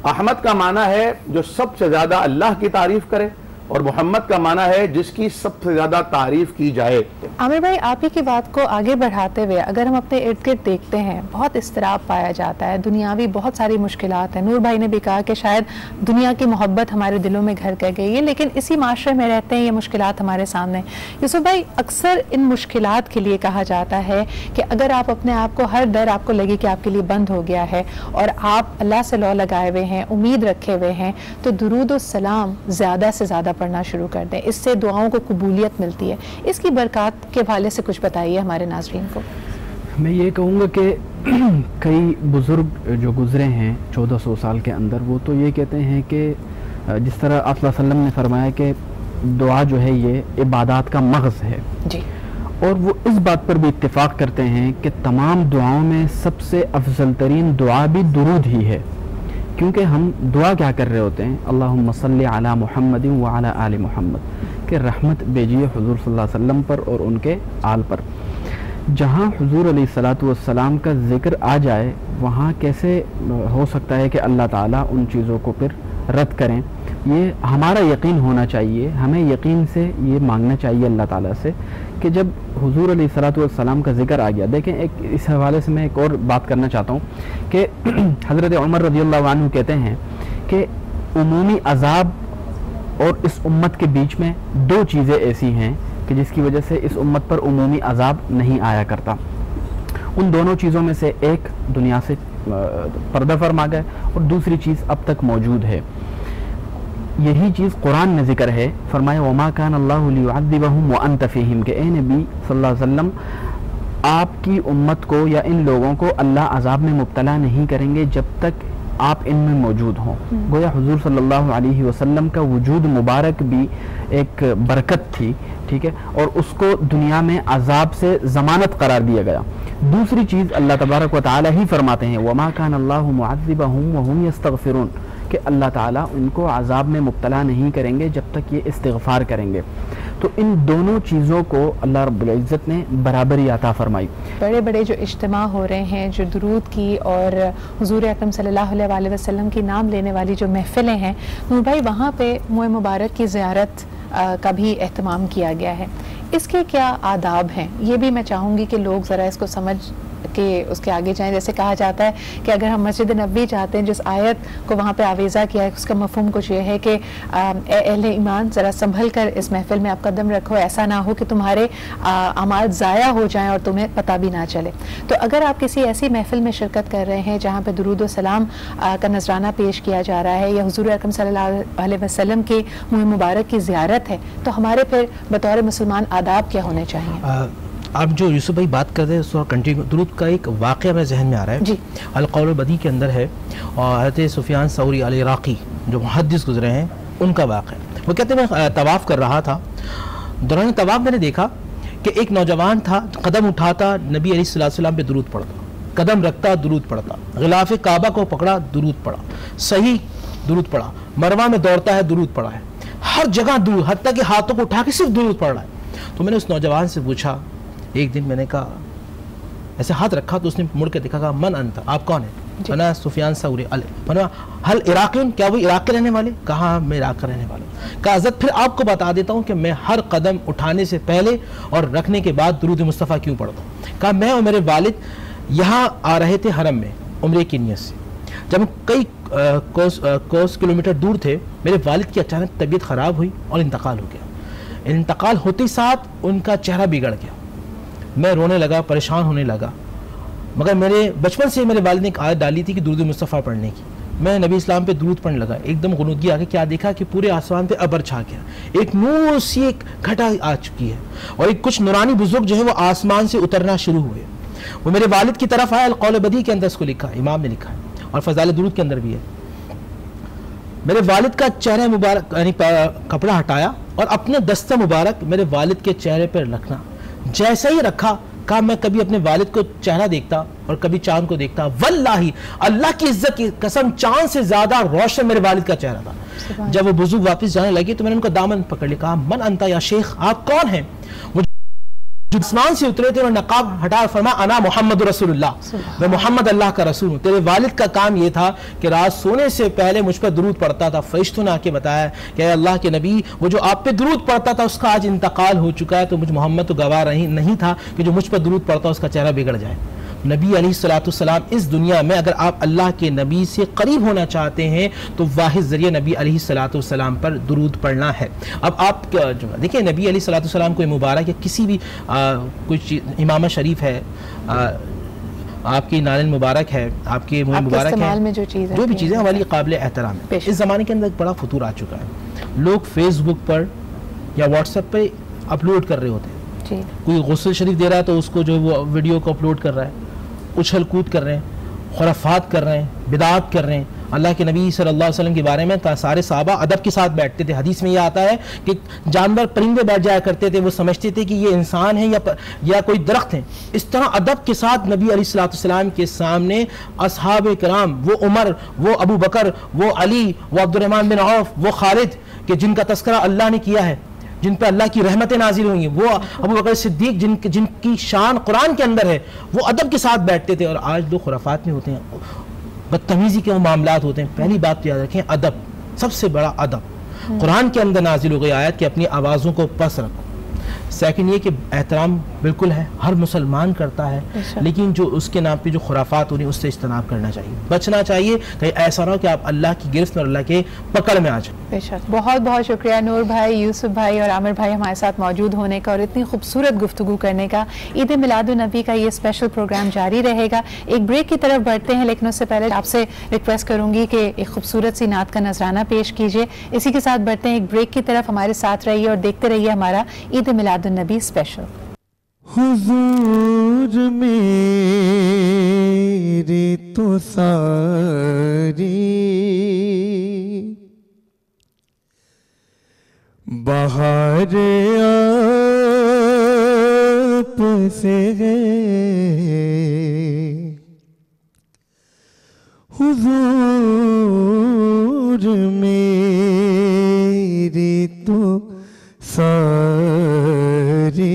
احمد کا معنی ہے جو سب سے زیادہ اللہ کی تعریف کرے، اور محمد کا معنی ہے جس کی سب سے زیادہ تعریف کی جائے۔ عامر بھائی، آپ ہی کی بات کو آگے بڑھاتے ہوئے اگر ہم اپنے ارد گرد دیکھتے ہیں، بہت اضطراب پایا جاتا ہے، دنیاوی بہت ساری مشکلات ہیں۔ نور بھائی نے بھی کہا کہ شاید دنیا کی محبت ہمارے دلوں میں گھر کر گئی ہے، لیکن اسی معاشرے میں رہتے ہیں، یہ مشکلات ہمارے سامنے۔ یوسف بھائی، اکثر ان مشکلات کے لیے کہا جاتا ہے کہ اگر آپ اپنے آپ کو، ہر در آپ کو لگے کہ آپ کے لیے بند ہو گیا ہے اور آپ اللہ سے لو لگائے ہوئے ہیں، امید رکھے ہوئے ہیں، تو درود و سلام زیادہ سے زیادہ پڑھنا شروع کر دیں، اس سے دعاؤں کو قبولیت ملتی ہے۔ اس کی برکات کے حوالے سے کچھ بتائیے ہمارے ناظرین کو۔ میں یہ کہوں گا کہ کئی بزرگ جو گزرے ہیں 1400 سال کے اندر، وہ تو یہ کہتے ہیں کہ جس طرح آپ صلی اللہ علیہ وسلم نے فرمایا کہ دعا جو ہے یہ عبادات کا مغز ہے، جی، اور وہ اس بات پر بھی اتفاق کرتے ہیں کہ تمام دعاؤں میں سب سے افضل ترین دعا بھی درود ہی ہے، کیونکہ ہم دعا کیا کر رہے ہوتے ہیں؟ اللہم صلی علی محمد وعلی آل محمد، کہ رحمت بھیجیے حضور صلی اللہ علیہ وسلم پر اور ان کے آل پر۔ جہاں حضور علیہ الصلوۃ والسلام کا ذکر آ جائے، وہاں کیسے ہو سکتا ہے کہ اللہ تعالیٰ ان چیزوں کو پھر رد کریں؟ یہ ہمارا یقین ہونا چاہیے، ہمیں یقین سے یہ مانگنا چاہیے اللہ تعالیٰ سے کہ جب حضور علیہ الصلوۃ والسلام کا ذکر آ گیا۔ دیکھیں، ایک اس حوالے سے میں ایک اور بات کرنا چاہتا ہوں کہ حضرت عمر رضی اللہ عنہ کہتے ہیں کہ عمومی عذاب اور اس امت کے بیچ میں دو چیزیں ایسی ہیں کہ جس کی وجہ سے اس امت پر عمومی عذاب نہیں آیا کرتا۔ ان دونوں چیزوں میں سے ایک دنیا سے پردہ فرما گئے، اور دوسری چیز اب تک موجود ہے۔ یہی چیز قرآن میں ذکر ہے، فرمایا وما کان اللہ لیعذبہم وانت فیہم، کہ اے نبی صلی اللہ علیہ وسلم، آپ کی امت کو یا ان لوگوں کو اللہ عذاب میں مبتلا نہیں کریں گے جب تک آپ ان میں موجود ہوں۔ گویا حضور صلی اللہ علیہ وسلم کا وجود مبارک بھی ایک برکت تھی، ٹھیک ہے، اور اس کو دنیا میں عذاب سے ضمانت قرار دیا گیا۔ دوسری چیز اللہ تبارک و تعالی ہی فرماتے ہیں وما کان اللہ معذبہم وہم یستغفرون، کہ اللہ تعالیٰ ان کو عذاب میں مبتلا نہیں کریں گے جب تک یہ استغفار کریں گے۔ تو ان دونوں چیزوں کو اللہ رب العزت نے برابری عطا فرمائی۔ بڑے بڑے جو اجتماع ہو رہے ہیں، جو درود کی اور حضور اکرم صلی اللہ علیہ وسلم کی نام لینے والی جو محفلیں ہیں، نور بھائی وہاں پہ موئے مبارک کی زیارت کا بھی اہتمام کیا گیا ہے۔ اس کے کیا آداب ہیں؟ یہ بھی میں چاہوں گی کہ لوگ ذرا اس کو سمجھ کہ اس کے آگے جائیں۔ جیسے کہا جاتا ہے کہ اگر ہم مسجد نبوی جاتے ہیں، جس آیت کو وہاں پہ آویزہ کیا ہے، اس کا مفہوم کچھ یہ ہے کہ اے اہل ایمان، ذرا سنبھل کر اس محفل میں آپ قدم رکھو، ایسا نہ ہو کہ تمہارے اعمال ضائع ہو جائیں اور تمہیں پتہ بھی نہ چلے۔ تو اگر آپ کسی ایسی محفل میں شرکت کر رہے ہیں جہاں پہ درود و سلام کا نذرانہ پیش کیا جا رہا ہے، یا حضور اکرم صلی اللہ علیہ وسلم کے منہ مبارک کی زیارت ہے، تو ہمارے پھر بطور مسلمان آداب کیا ہونے چاہیے؟ آپ جو یوسف بھائی بات کرتے ہیں اس وقت کنٹینیو درود کا ایک واقعہ میرے ذہن میں آ رہا ہے، جی، القول البدی کے اندر ہے، اور حضرت سفیان ثوری العراقی جو محدث گزرے ہیں ان کا واقعہ۔ وہ کہتے ہیں میں طواف کر رہا تھا، دوران طواف میں نے دیکھا کہ ایک نوجوان تھا، قدم اٹھاتا نبی علیہ الصلوۃ والسلام پہ درود پڑھتا، قدم رکھتا درود پڑھتا، غلاف کعبہ کو پکڑا درود پڑھا، صحیح درود پڑھا، مروہ میں دوڑتا ہے درود پڑھا ہے، ہر جگہ درود، حتیٰ کہ ہاتھوں کو اٹھا کے صرف درود پڑھ رہا ہے۔ تو میں نے اس نوجوان سے پوچھا ایک دن، میں نے کہا ایسے ہاتھ رکھا تو اس نے مڑ کے دیکھا، کہا من انت، آپ کون ہیں؟ انا سفیان ثوری، ہل عراقیون، کیا وہ عراق کے رہنے والے؟ کہا میں عراق کا رہنے والا ہوں۔ کہا حضرت پھر آپ کو بتا دیتا ہوں کہ میں ہر قدم اٹھانے سے پہلے اور رکھنے کے بعد درود مصطفیٰ کیوں پڑھتا ہوں۔ کہا میں اور میرے والد یہاں آ رہے تھے حرم میں عمرے کی نیت سے، جب ہم کئی کوس کلومیٹر دور تھے، میرے والد کی اچانک طبیعت خراب ہوئی اور انتقال ہو گیا۔ انتقال ہوتے ساتھ ان کا چہرہ بگڑ گیا، میں رونے لگا، پریشان ہونے لگا، مگر میرے بچپن سے میرے والد نے ایک عادت ڈالی تھی کہ درود مصطفیٰ پڑھنے کی۔ میں نبی اسلام پہ درود پڑھنے لگا، ایک دم غنودگی آ گئی، کیا دیکھا کہ پورے آسمان پہ ابر چھا گیا، ایک نور سی ایک گھٹا آ چکی ہے، اور ایک کچھ نورانی بزرگ جو ہے وہ آسمان سے اترنا شروع ہوئے۔ وہ میرے والد کی طرف آیا، القول بدی کے اندر اس کو لکھا، امام نے لکھا ہے، اور فضائل درود کے اندر بھی ہے۔ میرے والد کا چہرہ مبارک یعنی کپڑا ہٹایا اور اپنے دستہ مبارک میرے والد کے چہرے پر رکھنا، جیسا ہی رکھا، کہا میں کبھی اپنے والد کو چہرہ دیکھتا اور کبھی چاند کو دیکھتا، واللہ اللہ کی عزت کی قسم چاند سے زیادہ روشن میرے والد کا چہرہ تھا۔ جب وہ بزرگ واپس جانے لگے تو میں نے ان کا دامن پکڑ لیا، کہا من انتا یا شیخ، آپ کون ہیں؟ جو آسمان سے اترے تھے اور نقاب ہٹا فرمایا انا محمد رسول اللہ، میں محمد اللہ کا رسول ہوں. تیرے والد کا کام یہ تھا کہ رات سونے سے پہلے مجھ پر درود پڑھتا تھا. فرشتوں نے آ کے بتایا کہ اے اللہ کے نبی، وہ جو آپ پہ درود پڑھتا تھا اس کا آج انتقال ہو چکا ہے، تو مجھ محمد تو گواہ نہیں تھا کہ جو مجھ پر درود پڑھتا اس کا چہرہ بگڑ جائے. نبی علیہ الصلوۃ والسلام اس دنیا میں اگر آپ اللہ کے نبی سے قریب ہونا چاہتے ہیں تو واحد ذریعہ نبی علیہ الصلوۃ والسلام پر درود پڑھنا ہے. اب آپ دیکھیں نبی علیہ الصلوۃ والسلام کوئی مبارک یا کسی بھی کوئی چیز، امامہ شریف ہے، آپ کی نال مبارک ہے، آپ کے منہ مبارک ہے، جو بھی چیزیں ہمارے لیے قابل احترام ہے. اس زمانے کے اندر ایک بڑا فطور آ چکا ہے. لوگ فیس بک پر یا واٹس ایپ پہ اپلوڈ کر رہے ہوتے ہیں. کوئی غسل شریف دے رہا ہے تو اس کو جو وہ ویڈیو کو اپلوڈ کر رہا ہے، اچھل کود کر رہے ہیں، خرافات کر رہے ہیں، بدعات کر رہے ہیں. اللہ کے نبی صلی اللہ علیہ وسلم کے بارے میں سارے صحابہ ادب کے ساتھ بیٹھتے تھے. حدیث میں یہ آتا ہے کہ جانور پرندے بیٹھ جایا کرتے تھے، وہ سمجھتے تھے کہ یہ انسان ہے یا کوئی درخت ہے. اس طرح ادب کے ساتھ نبی علیہ الصلوۃ والسلام کے سامنے اصحاب کرام، وہ عمر، وہ ابو بکر، وہ علی، وہ عبد الرحمن بن عوف، وہ خالد، کہ جن کا تذکرہ اللہ نے کیا ہے، جن پہ اللہ کی رحمتیں نازل ہوئی ہیں، وہ ابو بکر صدیق جن کی شان قرآن کے اندر ہے، وہ ادب کے ساتھ بیٹھتے تھے. اور آج لوگ خرافات میں ہوتے ہیں، بدتمیزی کے وہ معاملات ہوتے ہیں. پہلی بات تو یاد رکھیں، ادب، سب سے بڑا ادب. قرآن کے اندر نازل ہو گئی آیت کہ اپنی آوازوں کو پس رکھو. سیکنڈ یہ کہ احترام بالکل ہے، ہر مسلمان کرتا ہے، لیکن جو اس کے نام پہ جو خرافات ہو رہی ہیں اس سے اجتناب کرنا چاہیے، بچنا چاہیے، کہیں ایسا نہ ہو کہ آپ اللہ کی گرفت اور اللہ کے پکڑ میں آ جائیں. بے شک. بہت بہت شکریہ نور بھائی، یوسف بھائی اور عامر بھائی ہمارے ساتھ موجود ہونے کا اور اتنی خوبصورت گفتگو کرنے کا. عید میلاد النبی کا یہ اسپیشل پروگرام جاری رہے گا. ایک بریک کی طرف بڑھتے ہیں، لیکن اس سے پہلے آپ سے ریکویسٹ کروں گی کہ ایک خوبصورت سی نعت کا نذرانہ پیش کیجیے. اسی کے ساتھ بڑھتے ہیں ایک بریک کی طرف. ہمارے ساتھ رہیے اور دیکھتے رہیے ہمارا عید میلاد النبی اسپیشل. حضور میری تو ساری بہار آپ سے ہے، حضور میری تو ساری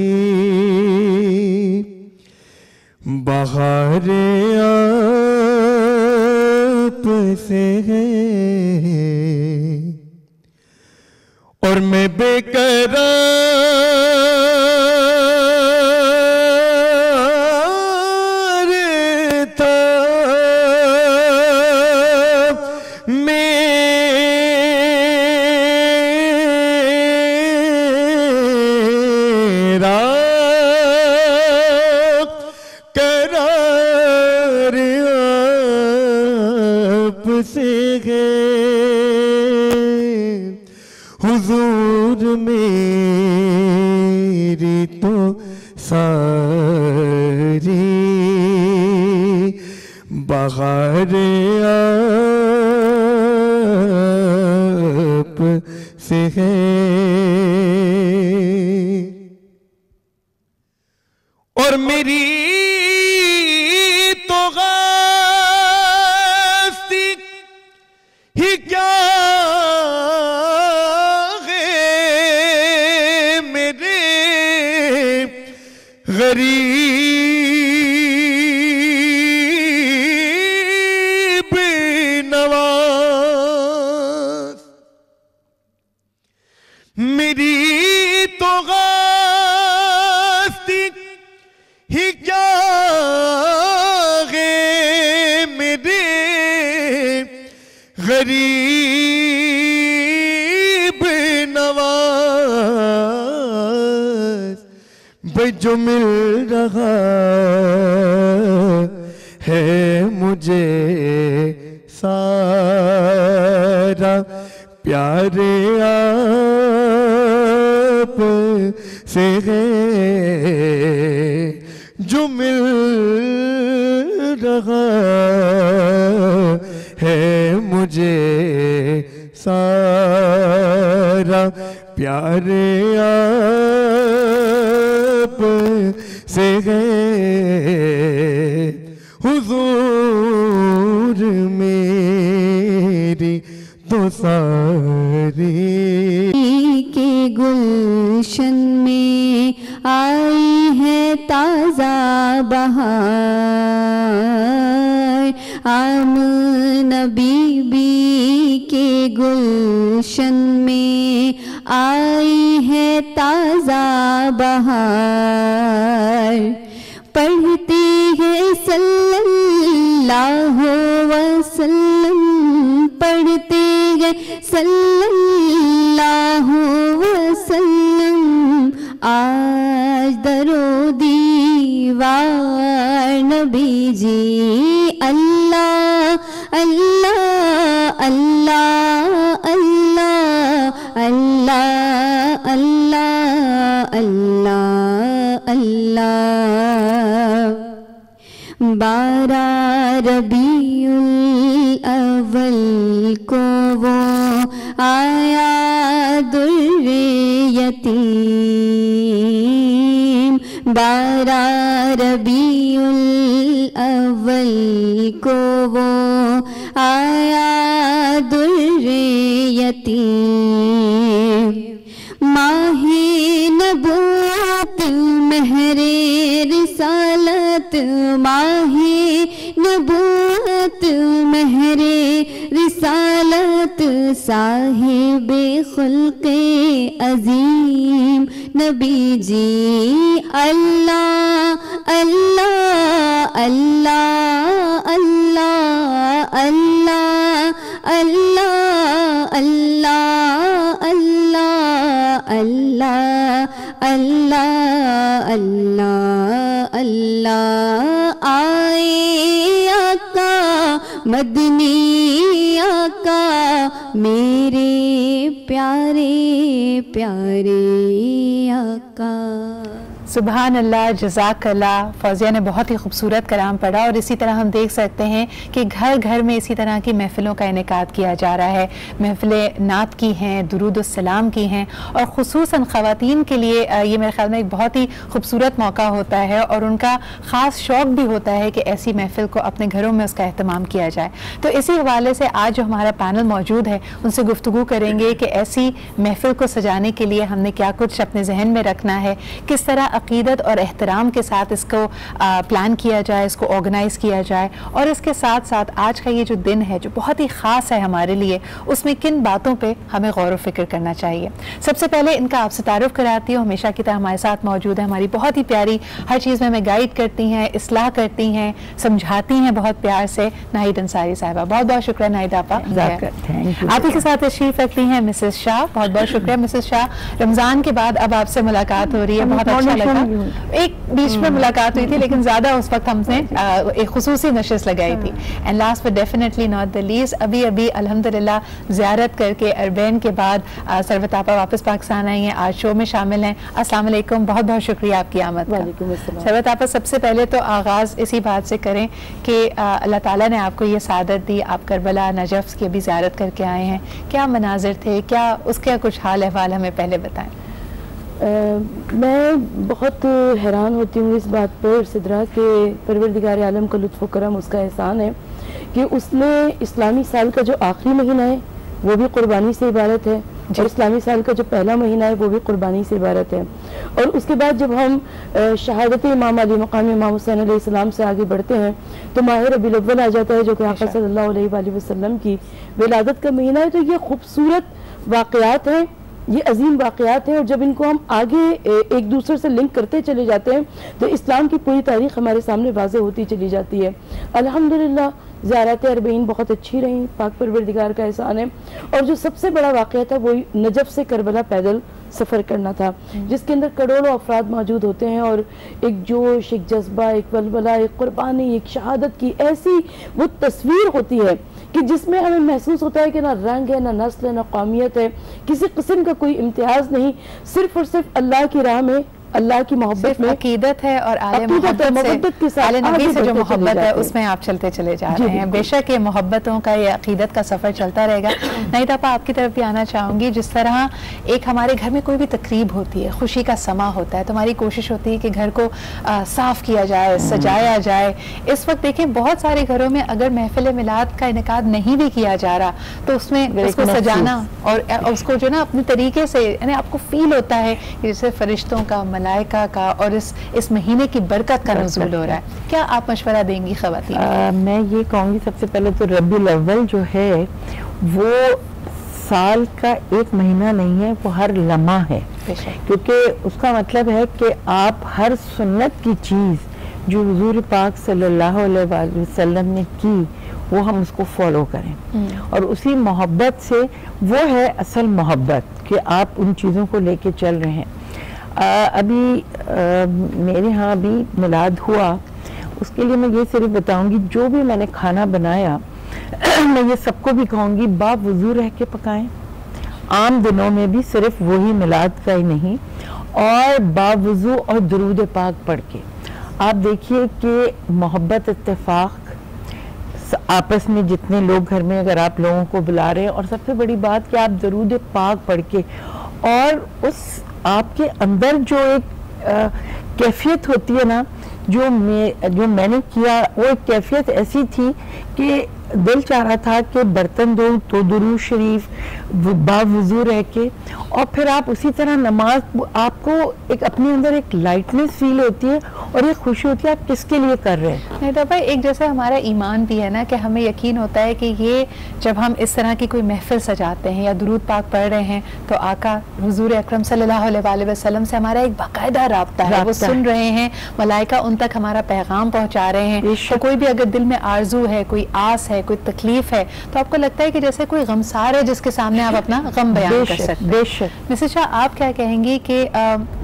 بہار آپ سے ہے، اور میں بے قرار تھا، میرا قرار آپ سے ہے، حضور میری تو ساری بہار آپ سے ہے، اور میری تو غاستی ہی کیا غریب نواز، میری تو غاستی ہی کیا ہے میرے غریب نواز، بھائی جو مل رہا ہے مجھے سارا پیار آپ سے ہے، جو مل رہا ہے مجھے سارا پیار آپ سے ہے، حضور میری تو ساری کے گلشن میں آئی ہے تازہ بہار، آم نبی بی کے گلشن میں آئی ہے تازہ بہار، پڑھتے ہیں صلی اللہ وسلم، پڑھتے ہیں صلی اللہ وسلم، آج درو دیوار نبی جی، اللہ اللہ اللہ اللہ اللہ اللہ اللہ اللہ، 12 ربیع الاول کو وہ آیا در یتیم، 12 ربیع الاول کو وہ آیا در یتیم، ماہ نبوت مہر رسالت، ماہ نبوت مہر رسالت، صاحب خلق عظیم نبی جی، اللہ اللہ اللہ اللہ اللہ اللہ اللہ اللہ اللہ اللہ اللہ اللہ، آئے آقا مدنی آقا میرے پیارے پیارے آقا۔ سبحان اللہ، جزاک اللہ۔ فوزیہ نے بہت ہی خوبصورت کلام پڑھا، اور اسی طرح ہم دیکھ سکتے ہیں کہ گھر گھر میں اسی طرح کی محفلوں کا انعقاد کیا جا رہا ہے، محفلیں نعت کی ہیں، درود السلام کی ہیں، اور خصوصاً خواتین کے لیے یہ میرے خیال میں ایک بہت ہی خوبصورت موقع ہوتا ہے، اور ان کا خاص شوق بھی ہوتا ہے کہ ایسی محفل کو اپنے گھروں میں اس کا اہتمام کیا جائے۔ تو اسی حوالے سے آج جو ہمارا پینل موجود ہے ان سے گفتگو کریں گے کہ ایسی محفل کو سجانے کے لیے ہم نے کیا کچھ اپنے ذہن میں رکھنا ہے، کس طرح عقیدت اور احترام کے ساتھ اس کو پلان کیا جائے، اس کو آرگنائز کیا جائے، اور اس کے ساتھ ساتھ آج کا یہ جو دن ہے جو بہت ہی خاص ہے ہمارے لیے، اس میں کن باتوں پہ ہمیں غور و فکر کرنا چاہیے۔ سب سے پہلے ان کا آپ سے تعارف کراتی ہوں، ہمیشہ کی طرح ہمارے ساتھ موجود ہے ہماری بہت ہی پیاری، ہر چیز میں ہمیں گائیڈ کرتی ہیں، اصلاح کرتی ہیں، سمجھاتی ہیں بہت پیار سے، ناہید انصاری صاحبہ۔ بہت بہت شکریہ ناہید آپا۔ آپ ہی کے ساتھ تشریف رکھتی ہیں مسز شاہ، بہت بہت شکریہ مسز شاہ۔ رمضان کے بعد اب آپ سے ملاقات ہو رہی ہے، بہت اچھا لگا، ایک بیچ میں ملاقات ہوئی تھی لیکن زیادہ اس وقت ہم نے ایک خصوصی نشست لگائی تھی۔ And last but definitely not the least, ابھی الحمدللہ زیارت کر کے اربین کے بعد سروت آپا واپس پاکستان آئی ہیں، آج شو میں شامل ہیں۔ السلام علیکم، بہت بہت شکریہ آپ کی آمد کا۔ وعلیکم السلام۔ سروت آپا، سب سے پہلے تو آغاز اسی بات سے کریں کہ اللہ تعالیٰ نے آپ کو یہ سعادت دی، آپ کربلا نجف کی بھی زیارت کر کے آئے ہیں، کیا مناظر تھے، کیا اس کا کچھ حال احوال ہمیں پہلے بتائیں۔ میں بہت حیران ہوتی ہوں اس بات پر سدرا کہ پروردگار عالم کا لطف و کرم، اس کا احسان ہے کہ اس نے اسلامی سال کا جو آخری مہینہ ہے وہ بھی قربانی سے عبارت ہے، اور اسلامی سال کا جو پہلا مہینہ ہے وہ بھی قربانی سے عبارت ہے۔ اور اس کے بعد جب ہم شہادت امام علی مقام امام حسین علیہ السلام سے آگے بڑھتے ہیں تو ماہ ربیع الاول آ جاتا ہے، جو کہ آقا صلی اللہ علیہ وآلہ وسلم کی ولادت کا مہینہ ہے۔ تو یہ خوبصورت واقعات ہیں، یہ عظیم واقعات ہیں، اور جب ان کو ہم آگے ایک دوسرے سے لنک کرتے چلے جاتے ہیں تو اسلام کی پوری تاریخ ہمارے سامنے واضح ہوتی چلی جاتی ہے۔ الحمدللہ زیارت اربعین بہت اچھی رہیں، پاک پروردگار کا احسان ہے۔ اور جو سب سے بڑا واقعہ تھا وہ نجف سے کربلا پیدل سفر کرنا تھا، جس کے اندر کروڑوں افراد موجود ہوتے ہیں، اور ایک جوش، ایک جذبہ، ایک ولولہ، ایک قربانی، ایک شہادت کی ایسی وہ تصویر ہوتی ہے کہ جس میں ہمیں محسوس ہوتا ہے کہ نہ رنگ ہے، نہ نسل ہے، نہ قومیت ہے، کسی قسم کا کوئی امتیاز نہیں، صرف اور صرف اللہ کی راہ میں، اللہ کی محبت میں عقیدت ہے، اور آل محبت سے، آل نبی سے جو محبت ہے اس میں آپ چلتے چلے جا رہے ہیں۔ بے شک یہ محبتوں کا، یہ عقیدت کا سفر چلتا رہے گا۔ ناہید آپا، آپ کی طرف بھی آنا چاہوں گی، جس طرح ایک ہمارے گھر میں کوئی بھی تقریب ہوتی ہے، خوشی کا سما ہوتا ہے، تو ہماری کوشش ہوتی ہے کہ گھر کو صاف کیا جائے، سجایا جائے۔ اس وقت دیکھیں بہت سارے گھروں میں اگر محفل میلاد کا انعقاد نہیں بھی کیا جا رہا تو اس میں اس کو سجانا اور اس کو جو نا اپنے طریقے سے، یعنی آپ کو فیل ہوتا ہے کہ جیسے فرشتوں کا ملائکہ کا اور اس مہینے کی برکت کا نزول ہو رہا ہے، کیا آپ مشورہ دیں گی خواتین؟ میں یہ کہوں گی سب سے پہلے تو ربیع الاول جو ہے وہ سال کا ایک مہینہ نہیں ہے، وہ ہر لمحہ ہے، کیونکہ اس کا مطلب ہے کہ آپ ہر سنت کی چیز جو حضور پاک صلی اللہ علیہ وآلہ وسلم نے کی وہ ہم اس کو فالو کریں، اور اسی محبت سے وہ ہے اصل محبت کہ آپ ان چیزوں کو لے کے چل رہے ہیں۔ ابھی میرے ہاں بھی میلاد ہوا، اس کے لیے میں یہ صرف بتاؤں گی جو بھی میں نے کھانا بنایا میں یہ سب کو بھی کہوں گی باوضو رہ کے پکائیں، عام دنوں میں بھی صرف وہی میلاد کا ہی نہیں، اور باوضو اور درود پاک پڑھ کے آپ دیکھیے کہ محبت اتفاق آپس میں جتنے لوگ گھر میں اگر آپ لوگوں کو بلا رہے ہیں، اور سب سے بڑی بات کہ آپ درود پاک پڑھ کے اور اس آپ کے اندر جو ایک کیفیت ہوتی ہے نا جو میں نے کیا، وہ ایک کیفیت ایسی تھی کہ دل چاہ رہا تھا کہ برتن دو تو درود شریف باوضو رہ کے، اور پھر آپ اسی طرح نماز، آپ کو ایک اپنے اندر ایک لائٹنس فیل ہوتی ہے اور ایک خوشی ہوتی ہے آپ کس کے لیے کر رہے ہیں۔ نہیں تو بھائی ایک جیسے ہمارا ایمان بھی ہے نا کہ ہمیں یقین ہوتا ہے کہ یہ جب ہم اس طرح کی کوئی محفل سجاتے ہیں یا درود پاک پڑھ رہے ہیں تو آقا حضور اکرم صلی اللہ علیہ وآلہ وسلم سے ہمارا ایک باقاعدہ رابطہ ہے، وہ سن رہے ہیں، ملائکہ ان تک ہمارا پیغام پہنچا رہے ہیں، تو کوئی بھی اگر دل میں آرزو ہے، کوئی آس ہے، کوئی تکلیف ہے، تو آپ کو لگتا ہے کہ جیسے کوئی غمسار ہے جس کے سامنے آپ اپنا غم بیان کر سکتے ہیں۔ بے شک۔ مسز شاہ آپ کیا کہیں گی کہ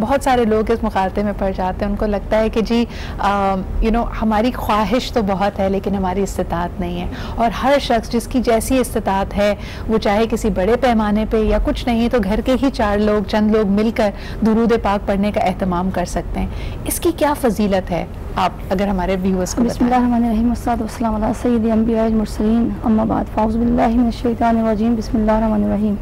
بہت سارے لوگ اس مخالطے میں پڑ جاتے ہیں، ان کو لگتا ہے کہ جی ہماری خواہش تو بہت ہے لیکن ہماری استطاعت نہیں ہے، اور ہر شخص جس کی جیسی استطاعت ہے وہ چاہے کسی بڑے پیمانے پہ یا کچھ نہیں تو گھر کے ہی چند لوگ مل کر درود پاک پڑھنے کا اہتمام کر سکتے ہیں، اس کی کیا فضیلت ہے آپ اگر ہمارے ویورز کو بسم اللہ الرحمن الرحیم والصلاۃ والسلام علی سید الانبیاء والمرسلین، اما بعد فاعوذ باللہ من الشیطان الرجیم، بسم اللہ الرحمن الرحیم۔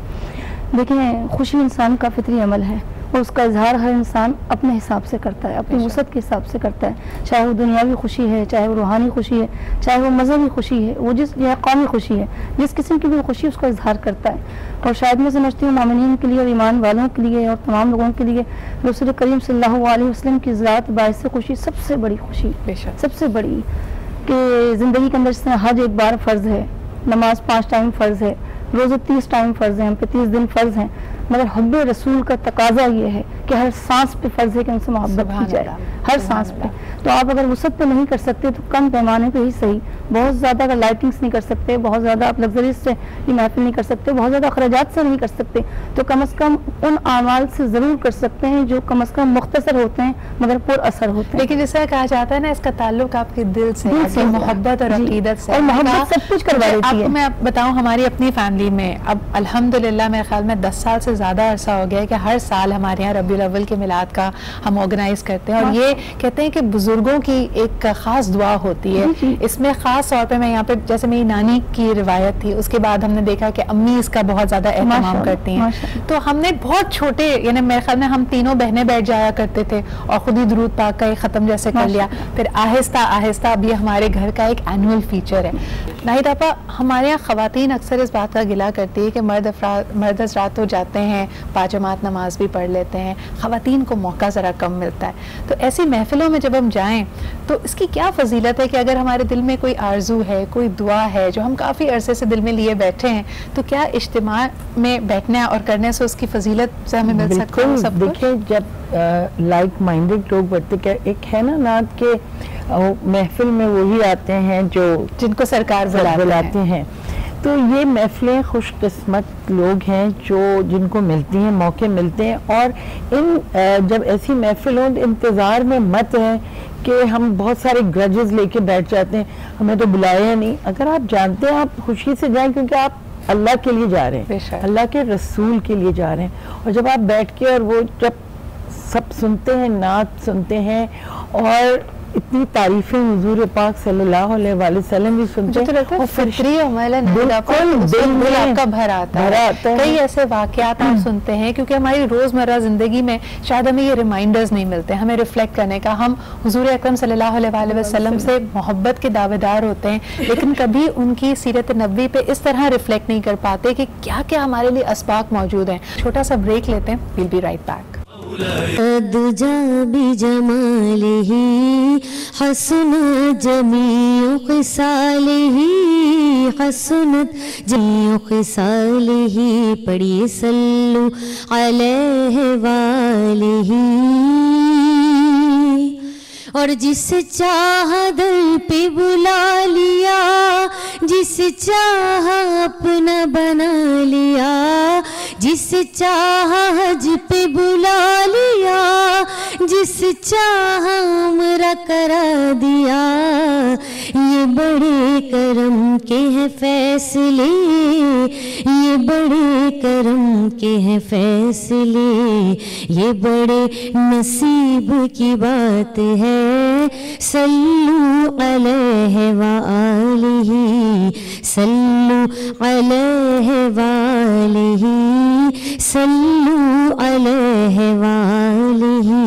دیکھیں خوشی انسان کا فطری عمل ہے اور اس کا اظہار ہر انسان اپنے حساب سے کرتا ہے، اپنی وسعت کے حساب سے کرتا ہے، چاہے وہ دنیاوی خوشی ہے، چاہے وہ روحانی خوشی ہے، چاہے وہ مذہبی خوشی ہے، وہ یا قومی خوشی ہے، جس قسم کی بھی خوشی اس کا اظہار کرتا ہے۔ اور شاید میں سمجھتی ہوں مومنین کے لیے اور ایمان والوں کے لیے اور تمام لوگوں کے لیے رسول کریم صلی اللہ علیہ وسلم کی ذات باعث خوشی سب سے بڑی خوشی، سب سے بڑی، کہ زندگی کے اندر جس طرح حج ایک بار فرض ہے، نماز 5 ٹائم فرض ہے، روزے 30 ٹائم فرض ہیں، ہم پہ 30 دن فرض ہیں، مگر حب رسول کا تقاضا یہ ہے کہ ہر سانس پہ فرض ہے کہ ان سے محبت کی جائے، ہر سانس پہ۔ تو آپ اگر وسعت پہ نہیں کر سکتے تو کم پیمانے پہ ہی صحیح، بہت زیادہ اگر لائٹنگس نہیں کر سکتے، بہت زیادہ آپ لگژریز سے یہ محفل نہیں کر سکتے، بہت زیادہ اخراجات سے نہیں کر سکتے، تو کم از کم ان اعمال سے ضرور کر سکتے ہیں جو کم از کم مختصر ہوتے ہیں مگر پر اثر ہوتے ہیں۔ لیکن جیسا کہا جاتا ہے نا اس کا تعلق آپ کے دل سے، محبت اور عقیدت سے، اور محبت سب کچھ کروا دیتی ہے۔ میں بتاؤں ہماری اپنی فیملی میں اب الحمدللہ میرے خیال میں 10 سال سے زیادہ عرصہ ہو گیا ہے کہ ہر سال ہمارے یہاں ربیع الاول کے میلاد کا ہم آرگنائز کرتے ہیں، اور یہ کہتے ہیں کہ بزرگوں کی ایک خاص دعا ہوتی ہے، اس میں خاص طور پہ میں یہاں پہ جیسے میری نانی کی روایت تھی، اس کے بعد ہم نے دیکھا کہ امی اس کا بہت زیادہ اہتمام کرتی ہیں، تو ہم نے بہت چھوٹے یعنی میرے خیال میں ہم تینوں بہنیں بیٹھ جایا کرتے تھے اور خود ہی درود پاک کا ایک ختم جیسے کر لیا، پھر آہستہ آہستہ اب یہ ہمارے گھر کا ایک اینول فیچر ہے۔ ناہید آپا ہمارے یہاں خواتین اکثر اس بات کا گلہ کرتی ہے کہ مرد حضرات تو جاتے ہیں پاجامات نماز بھی پڑھ لیتے ہیں، خواتین کو موقع ذرا کم ملتا ہے، تو ایسی محفلوں میں جب ہم جائیں تو اس کی کیا فضیلت ہے کہ اگر ہمارے دل میں کوئی آرزو ہے، کوئی دعا ہے جو ہم کافی عرصے سے دل میں لیے بیٹھے ہیں، تو کیا اجتماع میں بیٹھنے اور کرنے سے اس کی فضیلت سے ہمیں مل سکتا ہے؟ دیکھیں جب لائک مائنڈڈ لوگ بڑھتے، کہ ایک ہے نا نعت کے محفل میں وہی آتے ہیں جو جن کو سرکار بلاتے ہیں، تو یہ محفلیں خوش قسمت لوگ ہیں جو جن کو ملتی ہیں، موقع ملتے ہیں، اور ان جب ایسی محفل ہوں انتظار میں مت ہیں کہ ہم بہت سارے گرجز لے کے بیٹھ جاتے ہیں، ہمیں تو بلایا نہیں۔ اگر آپ جانتے ہیں آپ خوشی سے جائیں، کیونکہ آپ اللہ کے لیے جا رہے ہیں، اللہ کے رسول کے لیے جا رہے ہیں، اور جب آپ بیٹھ کے اور وہ جب سب سنتے ہیں، نعت سنتے ہیں اور اتنی تعریفیں حضور پاک صلی اللہ علیہ وآلہ وسلم بھی سنتے ہیں، وہ فطری عمل ہے، دل آپ کا بھر آتا ہے۔ کئی ایسے واقعات آپ سنتے ہیں کیونکہ ہماری روزمرہ زندگی میں شاید ہمیں یہ ریمائنڈرز نہیں ملتے ہمیں ریفلیکٹ کرنے کا، ہم حضور اکرم صلی اللہ علیہ وآلہ وسلم سے محبت کے دعوے دار ہوتے ہیں لیکن کبھی ان کی سیرت نبوی پہ اس طرح ریفلیکٹ نہیں کر پاتے کہ کیا کیا ہمارے لیے اسباق موجود ہیں۔ چھوٹا سا بریک لیتے ہیں، ویل بی رائٹ بیک۔ الدجى بجماله حسنت جميع خصاله حسنت جميع خصاله پڑھیے صلو علیہ وآلہ اور جس چاہا دل پہ بلا لیا جس چاہا اپنا بنا لیا جس چاہا حج پہ بلا لیا جس چاہا عمرہ کرا دیا یہ بڑے کرم کے ہیں فیصلے یہ بڑے کرم کے ہیں فیصلے یہ بڑے نصیب کی بات ہے صلو علیہ وآلہ صلو علیہ وآلہ صلو علیہ وآلہ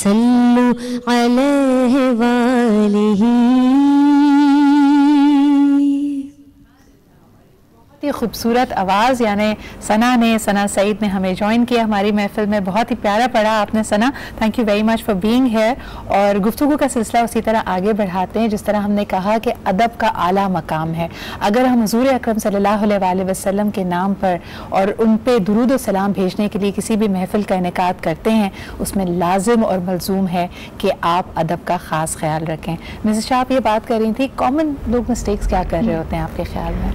صلو علیہ وآلہ. خوبصورت آواز یعنی ثنا سعید نے ہمیں جوائن کیا ہماری محفل میں. بہت ہی پیارا پڑھا آپ نے Sana. Thank you very much for being here. اور گفتگو کا سلسلہ اسی طرح آگے بڑھاتے ہیں جس طرح ہم نے کہا کہ ادب کا اعلیٰ مقام ہے. اگر ہم حضور اکرم صلی اللہ علیہ وآلہ وسلم کے نام پر اور ان پہ درود و سلام بھیجنے کے لیے کسی بھی محفل کا انعقاد کرتے ہیں اس میں لازم اور ملزوم ہے کہ آپ ادب کا خاص خیال رکھیں. مسز شاہ آپ یہ بات کر رہی تھی کامن لوگ مسٹیکس کیا کر رہے ہوتے ہیں آپ کے خیال میں؟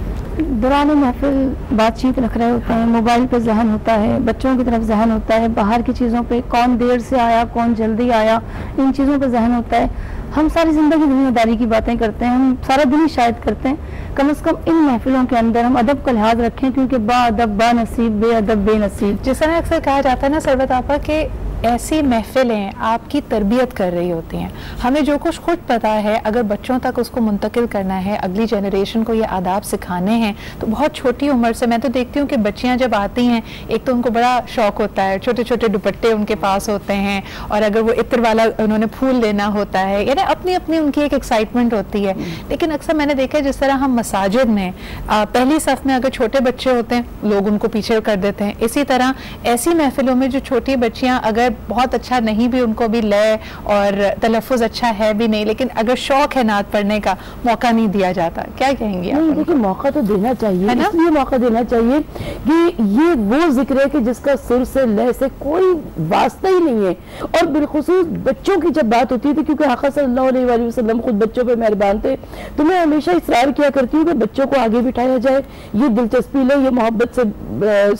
دوران محفل بات چیت رکھ رہے ہوتے ہیں, موبائل پہ ذہن ہوتا ہے, بچوں کی طرف ذہن ہوتا ہے, باہر کی چیزوں پہ کون دیر سے آیا کون جلدی آیا ان چیزوں پہ ذہن ہوتا ہے. ہم ساری زندگی دنیا داری کی باتیں کرتے ہیں, ہم سارا دن ہی شاید کرتے ہیں. کم از کم ان محفلوں کے اندر ہم ادب کا لحاظ رکھیں کیونکہ با ادب با نصیب بے ادب بے نصیب. جس طرح اکثر کہا جاتا ہے نا ثروت آپا کہ ایسی محفلیں آپ کی تربیت کر رہی ہوتی ہیں. ہمیں جو کچھ خود پتا ہے اگر بچوں تک اس کو منتقل کرنا ہے, اگلی جنریشن کو یہ آداب سکھانے ہیں تو بہت چھوٹی عمر سے. میں تو دیکھتی ہوں کہ بچیاں جب آتی ہیں ایک تو ان کو بڑا شوق ہوتا ہے, چھوٹے چھوٹے دوپٹے ان کے پاس ہوتے ہیں اور اگر وہ عطر والا انہوں نے پھول لینا ہوتا ہے, یعنی اپنی اپنی ان کی ایک ایکسائٹمنٹ ہوتی ہے. لیکن اکثر میں نے دیکھا ہے جس طرح ہم مساجد میں پہلی صف میں اگر چھوٹے بچے ہوتے ہیں لوگ ان کو پیچھے کر دیتے ہیں. اسی طرح ایسی محفلوں میں جو چھوٹی بچیاں اگر بہت اچھا نہیں بھی ان کو بھی لے اور تلفظ اچھا ہے بھی نہیں لیکن اگر شوق ہے نعت پڑھنے کا موقع نہیں دیا جاتا. کیا کہیں گے آپ؟ دیکھیں موقع تو دینا چاہیے, اس لیے موقع دینا چاہیے کہ یہ وہ ذکر ہے کہ جس کا سر سے لے سے کوئی واسطہ ہی نہیں ہے. اور بالخصوص بچوں کی جب بات ہوتی تھی کیونکہ آقا صلی اللہ علیہ وآلہ وسلم خود بچوں پہ مہربان تھے تو میں ہمیشہ اصرار کیا کرتی ہوں کہ بچوں کو آگے بٹھایا جائے, یہ دلچسپی لیں, یہ محبت سے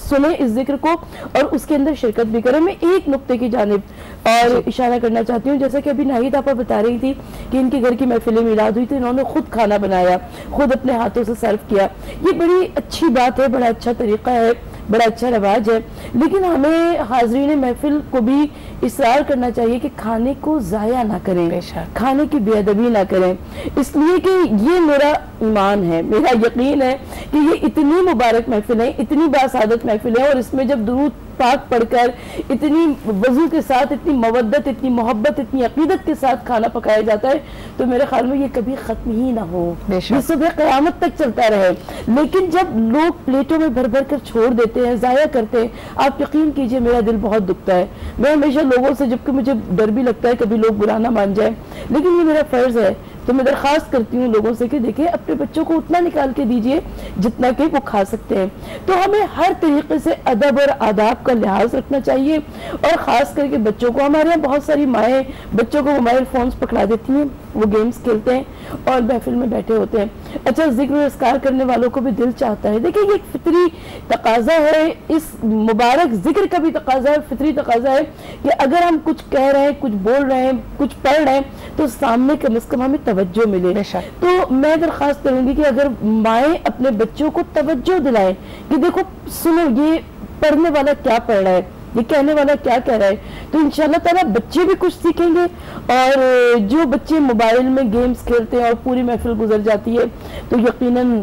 سنیں اس ذکر کو اور اس کے اندر شرکت بھی کریں. میں ایک نقطے کی جانب اور اشارہ کرنا چاہتی ہوں, جیسا کہ ابھی ناہید آپا بتا رہی تھی کہ ان کے گھر کی محفل میلاد ہوئی تھی, انہوں نے خود کھانا بنایا, خود اپنے ہاتھوں سے سرو کیا. یہ بڑی اچھی بات ہے, بڑا اچھا طریقہ ہے, بڑا اچھا رواج ہے. لیکن ہمیں حاضرین محفل کو بھی اصرار کرنا چاہیے کہ کھانے کو ضائع نہ کریں, کھانے کی بے ادبی نہ کریں, اس لیے کہ یہ میرا ایمان ہے, میرا یقین ہے کہ یہ اتنی مبارک محفل ہے, اتنی باسعادت محفل ہے اور اس میں جب درود پاک پڑھ کر اتنی وضو کے ساتھ اتنی مودت اتنی محبت اتنی عقیدت کے ساتھ کھانا پکایا جاتا ہے تو میرے خیال میں یہ کبھی ختم ہی نہ ہو, یہ صبح قیامت تک چلتا رہے. لیکن جب لوگ پلیٹوں میں بھر بھر کر چھوڑ دیتے ہیں, ضائع کرتے ہیں, آپ یقین کیجئے میرا دل بہت دکھتا ہے. میں ہمیشہ لوگوں سے, جبکہ مجھے ڈر بھی لگتا ہے کبھی لوگ برا نہ مان جائیں, لیکن یہ میرا فرض ہے تو میں درخواست کرتی ہوں لوگوں سے کہ دیکھیں اپنے بچوں کو اتنا نکال کے دیجئے جتنا کہ وہ کھا سکتے ہیں. تو ہمیں ہر طریقے سے ادب اور آداب کا لحاظ رکھنا چاہیے اور خاص کر کے بچوں کو. ہمارے یہاں بہت ساری مائیں بچوں کو موبائل فونز پکڑا دیتی ہیں, وہ گیمز کھیلتے ہیں اور محفل میں بیٹھے ہوتے ہیں. اچھا ذکر و اذکار کرنے والوں کو بھی دل چاہتا ہے, دیکھیں یہ ایک فطری تقاضا ہے, اس مبارک ذکر کا بھی تقاضا ہے, فطری تقاضا ہے کہ اگر ہم کچھ کہہ رہے ہیں, کچھ بول رہے ہیں, کچھ پڑھ رہے ہیں تو سامنے کم از کم ہمیں توجہ ملے. تو میں درخواست کروں گی کہ اگر مائیں اپنے بچوں کو توجہ دلائیں کہ دیکھو سنو یہ پڑھنے والا کیا پڑھ رہا ہے, یہ کہنے والا کیا کہہ رہا ہے, تو انشاءاللہ تعالیٰ بچے بھی کچھ سیکھیں گے. اور جو بچے موبائل میں گیمز کھیلتے ہیں اور پوری محفل گزر جاتی ہے تو یقیناً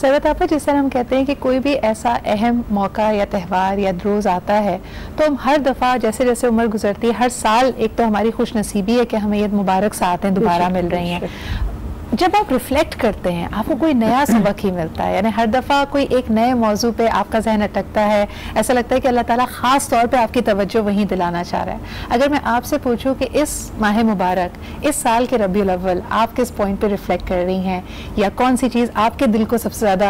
سیرت آپا جس طرح ہم کہتے ہیں کہ کوئی بھی ایسا اہم موقع یا تہوار یا روز آتا ہے تو ہم ہر دفعہ جیسے جیسے عمر گزرتی ہے ہر سال ایک تو ہماری خوش نصیبی ہے کہ ہمیں یہ مبارک ساعتیں دوبارہ مل رہی ہیں. جب آپ ریفلیکٹ کرتے ہیں آپ کو کوئی نیا سبق ہی ملتا ہے, یعنی ہر دفعہ کوئی ایک نئے موضوع پہ آپ کا ذہن اٹکتا ہے, ایسا لگتا ہے کہ اللہ تعالیٰ خاص طور پہ آپ کی توجہ وہیں دلانا چاہ رہا ہے. اگر میں آپ سے پوچھوں کہ اس ماہ مبارک, اس سال کے ربیع الاول آپ کس پوائنٹ پہ ریفلیکٹ کر رہی ہیں, یا کون سی چیز آپ کے دل کو سب سے زیادہ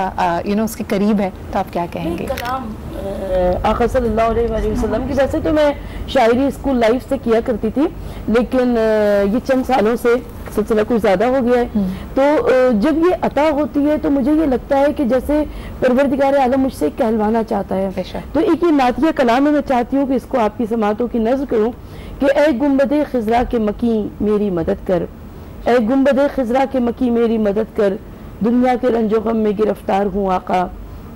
اس کے قریب ہے, تو آپ کیا کہیں گے؟ کلام آقا صلی اللہ علیہ وسلم کی. ویسے تو میں شاعری اسکول لائف سے کیا کرتی تھی, لیکن یہ چند سالوں سے سلسلہ کچھ زیادہ ہو گیا ہے. تو جب یہ عطا ہوتی ہے تو مجھے یہ لگتا ہے کہ جیسے پروردگار عالم مجھ سے کہلوانا چاہتا ہے. تو ایک یہ نعتیہ کلام میں چاہتی ہوں کہ اس کو آپ کی سماعتوں کی نظر کروں کہ اے گنبد خضرا کے مکی میری مدد کر, اے گنبد خضرا کے مکی میری مدد کر, دنیا کے رنج و غم میں گرفتار ہوں آقا,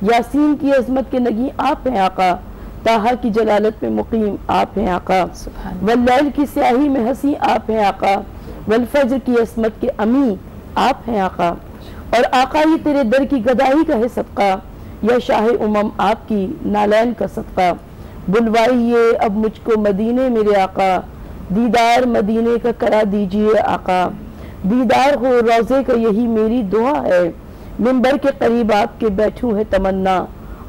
یاسین کی عظمت کے نگی آپ ہیں آقا, طٰہٰ کی جلالت میں مقیم آپ ہیں آقا, واللیل کی سیاہی میں ہنسی آپ ہیں آقا, والفجر کی عصمت کے امی آپ ہیں آقا, اور آقا یہ تیرے در کی گدائی کا ہے صدقہ, یا شاہ امم آپ کی نالین کا صدقہ, بلوائیے اب مجھ کو مدینے میرے آقا, دیدار مدینے کا کرا دیجئے آقا, دیدار ہو روضے کا یہی میری دعا ہے, منبر کے قریب آپ کے بیٹھوں ہے تمنا,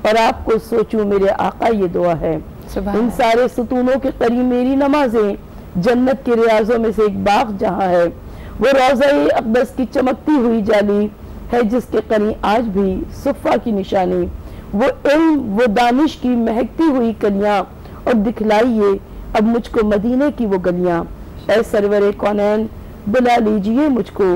اور آپ کو سوچوں میرے آقا یہ دعا ہے. ان سارے ستونوں کے قریب میری نمازیں, جنت کے ریاضوں میں سے ایک باغ جہاں ہے, وہ روضہ اقدس کی چمکتی ہوئی جالی ہے جس کے قریب آج بھی صفا کی نشانی, وہ علم وہ دانش کی مہکتی ہوئی کلیاں, اور دکھلائیے اب مجھ کو مدینے کی وہ گلیاں, اے سرور کونین بلا لیجئے مجھ کو,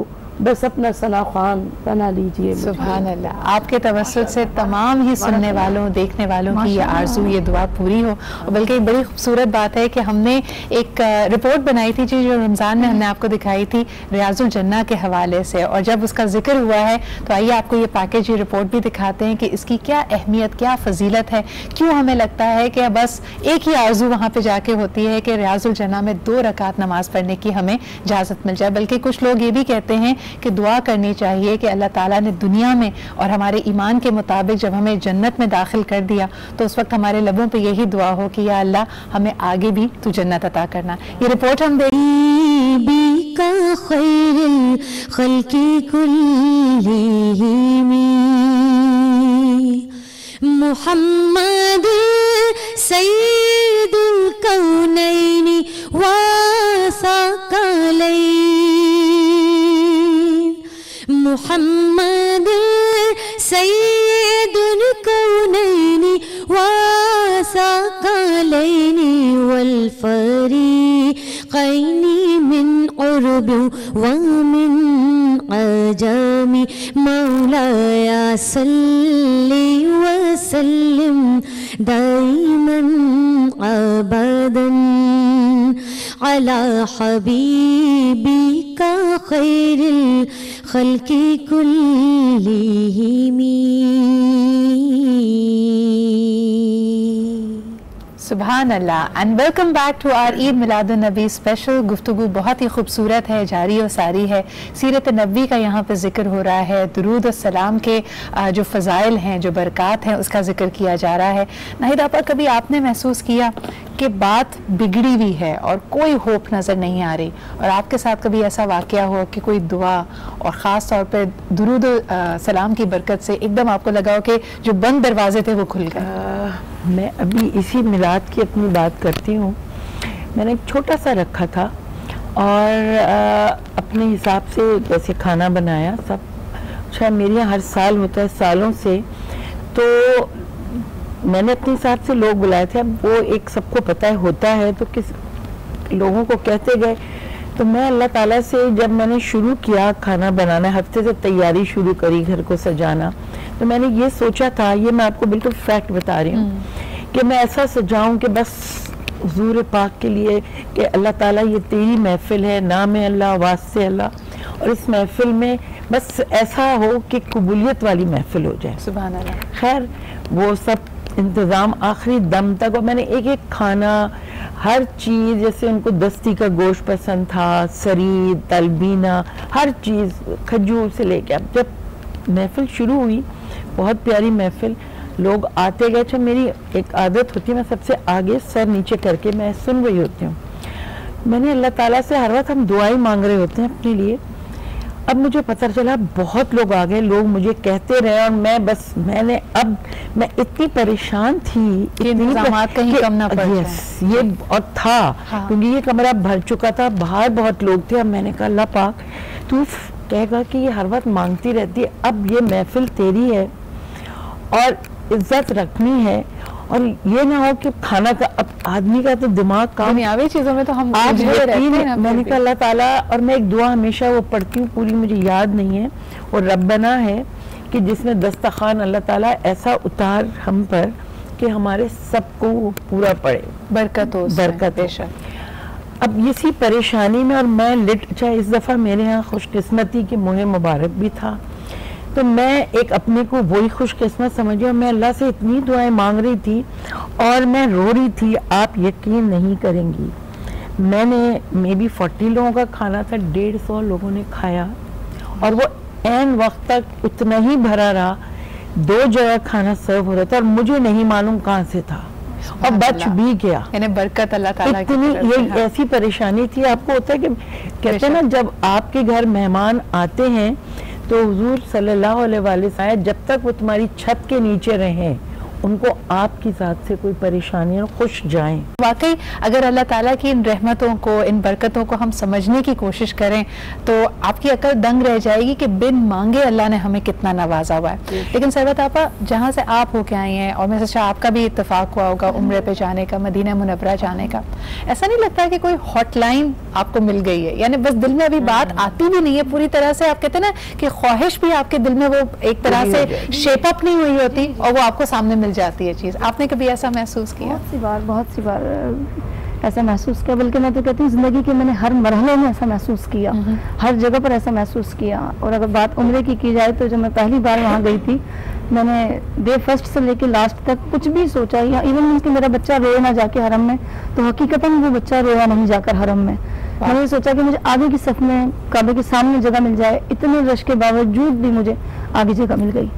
بس اپنا ثنا خوان بنا لیجئے. سبحان اللہ, آپ کے توسط سے تمام ہی سننے والوں دیکھنے والوں کی یہ آرزو یہ دعا پوری ہو. اور بلکہ ایک بڑی خوبصورت بات ہے کہ ہم نے ایک رپورٹ بنائی تھی جو رمضان میں ہم نے آپ کو دکھائی تھی ریاض الجنہ کے حوالے سے, اور جب اس کا ذکر ہوا ہے تو آئیے آپ کو یہ پیکج یہ رپورٹ بھی دکھاتے ہیں کہ اس کی کیا اہمیت کیا فضیلت ہے, کیوں ہمیں لگتا ہے کہ بس ایک ہی آرزو وہاں پہ جا کے ہوتی ہے کہ ریاض الجنہ میں 2 رکعت نماز پڑھنے کی ہمیں اجازت مل جائے. بلکہ کچھ لوگ یہ بھی کہتے ہیں کہ دعا کرنی چاہیے کہ اللہ تعالیٰ نے دنیا میں اور ہمارے ایمان کے مطابق جب ہمیں جنت میں داخل کر دیا تو اس وقت ہمارے لبوں پہ یہی دعا ہو کہ یا اللہ ہمیں آگے بھی تو جنت عطا کرنا. یہ رپورٹ ہم بی کا خیر الخلق کلہم محمد سید الکونین وثقلین, محمد سید الکونین وثقلین والفریقین من عرب ومن عجم, مولاي صلی وسلم دائما ابدا على حبيبك خير الخلق كلهم. سبحان اللہ. And welcome back to our Eid Milad un Nabi special. گفتگو بہت ہی خوبصورت ہے, جاری و ساری ہے, سیرت نبوی کا یہاں پہ ذکر ہو رہا ہے, درود و سلام کے جو فضائل ہیں جو برکات ہیں اس کا ذکر کیا جا رہا ہے. ناہید آپا, کبھی آپ نے محسوس کیا کہ بات بگڑی ہوئی ہے اور کوئی ہوپ نظر نہیں آ رہی, اور آپ کے ساتھ کبھی ایسا واقعہ ہو کہ کوئی دعا اور خاص طور پہ درود و سلام کی برکت سے ایک دم آپ کو لگا ہو کہ جو بند دروازے تھے وہ کھل گئے؟ میں ابھی اسی میلاد کی اپنی بات کرتی ہوں. میں نے ایک چھوٹا سا رکھا تھا اور اپنے حساب سے جیسے کھانا بنایا سب, شاید میرے یہاں ہر سال ہوتا ہے سالوں سے, تو میں نے اپنے حساب سے لوگ بلائے تھے. اب وہ ایک سب کو پتہ ہے ہوتا ہے تو کس لوگوں کو کہتے گئے. تو میں اللہ تعالیٰ سے جب میں نے شروع کیا کھانا بنانا, ہفتے سے تیاری شروع کری گھر کو سجانا, تو میں نے یہ سوچا تھا, یہ میں آپ کو بالکل فیکٹ بتا رہی ہوں, کہ میں ایسا سجاؤں کہ بس حضور پاک کے لیے کہ اللہ تعالیٰ یہ تیری محفل ہے, نام اللہ واسطے اللہ, اور اس محفل میں بس ایسا ہو کہ قبولیت والی محفل ہو جائے. سبحان اللہ. خیر وہ سب انتظام آخری دم تک, اور میں نے ایک ایک کھانا ہر چیز, جیسے ان کو دستی کا گوشت پسند تھا, سرید, تلبینہ, ہر چیز کھجور سے لے کے. اب جب محفل شروع ہوئی, بہت پیاری محفل, لوگ آتے گئے. اچھا میری ایک عادت ہوتی ہے, میں سب سے آگے سر نیچے کر کے میں سن رہی ہوتی ہوں. میں نے اللہ تعالیٰ سے ہر وقت ہم دعائیں مانگ رہے ہوتے ہیں اپنے لیے, اب مجھے پتہ چلا بہت لوگ آ گئے, لوگ مجھے کہتے رہے, اور میں اتنی پریشان تھی انتظامات کہیں کم نہ پڑ جائیں. یہ اور تھا کیونکہ یہ کمرہ بھر چکا تھا, باہر بہت لوگ تھے. اب میں نے کہا اللہ پاک تو کہے گا کہ یہ ہر وقت مانگتی رہتی ہے, اب یہ محفل تیری ہے اور عزت رکھنی ہے, اور یہ نہ ہو کہ کھانا کا, اب آدمی کا تو دماغ کام دنیاوی چیزوں میں تو ہم آج میں نے کہا اللہ تعالیٰ, اور میں ایک دعا ہمیشہ وہ پڑھتی ہوں, پوری مجھے یاد نہیں ہے, اور ربنا ہے کہ جس میں دستخوان اللہ تعالیٰ ایسا اتار ہم پر کہ ہمارے سب کو وہ پورا پڑے, برکت ہو. اب اسی پریشانی میں, اور میں چاہے اس دفعہ میرے ہاں خوش قسمتی کہ مجھے مبارک بھی تھا, تو میں ایک اپنے کو وہی خوش قسمت سمجھی, اور میں اللہ سے اتنی دعائیں مانگ رہی تھی اور میں رو رہی تھی. آپ یقین نہیں کریں گی, میں نے مے بی 40 لوگوں کا کھانا تھا, 150 لوگوں نے کھایا, اور وہ عین وقت تک اتنا ہی بھرا رہا, 2 جگہ کھانا سرو ہو رہا تھا, اور مجھے نہیں معلوم کہاں سے تھا, اور بچ بھی گیا. یعنی برکت اللہ تعالیٰ کی اتنی, طرف سے. یہ ایسی پریشانی تھی. آپ کو ہوتا ہے کہ کہتے ہیں نا جب آپ کے گھر مہمان آتے ہیں تو حضور صلی اللہ علیہ وسلم جب تک وہ تمہاری چھت کے نیچے رہیں ان کو آپ کی ذات سے کوئی پریشانی خوش جائیں. واقعی اگر اللہ تعالیٰ کی ان رحمتوں کو, ان برکتوں کو ہم سمجھنے کی کوشش کریں تو آپ کی عقل دنگ رہ جائے گی کہ بن مانگے اللہ نے ہمیں کتنا نوازا ہوا ہے. لیکن ثروت آپا, جہاں سے آپ ہو کے آئی ہیں, اور میں سچا آپ کا بھی اتفاق ہوا ہوگا عمرے پہ جانے کا, مدینہ منورہ جانے کا, ایسا نہیں لگتا کہ کوئی ہاٹ لائن آپ کو مل گئی ہے؟ یعنی بس دل میں ابھی بات آتی بھی نہیں ہے پوری طرح سے, آپ کہتے ہیں نا کہ خواہش بھی آپ کے دل میں وہ ایک طرح سے شیپ اپ نہیں ہوئی ہوتی, اور وہ آپ کو سامنے مل جاتی ہے چیز. آپ نے کبھی ایسا محسوس کیا؟ بہت سی بار ایسا محسوس کیا, بلکہ میں تو کہتی ہوں زندگی کے میں نے ہر مرحلے میں ایسا محسوس کیا, ہر جگہ پر ایسا محسوس کیا. اور اگر بات عمرے کی جائے تو جب میں پہلی بار وہاں گئی تھی, میں نے ڈے فرسٹ سے لے کے لاسٹ تک کچھ بھی سوچا, یا ایون کہ میرا بچہ روئے نہ جا کے حرم میں, تو حقیقتاً وہ بچہ رویا نہیں جا کر حرم میں. میں نے سوچا کہ مجھے آگے کی صف میں کعبے کے سامنے جگہ مل جائے, اتنے رش کے باوجود بھی مجھے آگے جگہ مل گئی.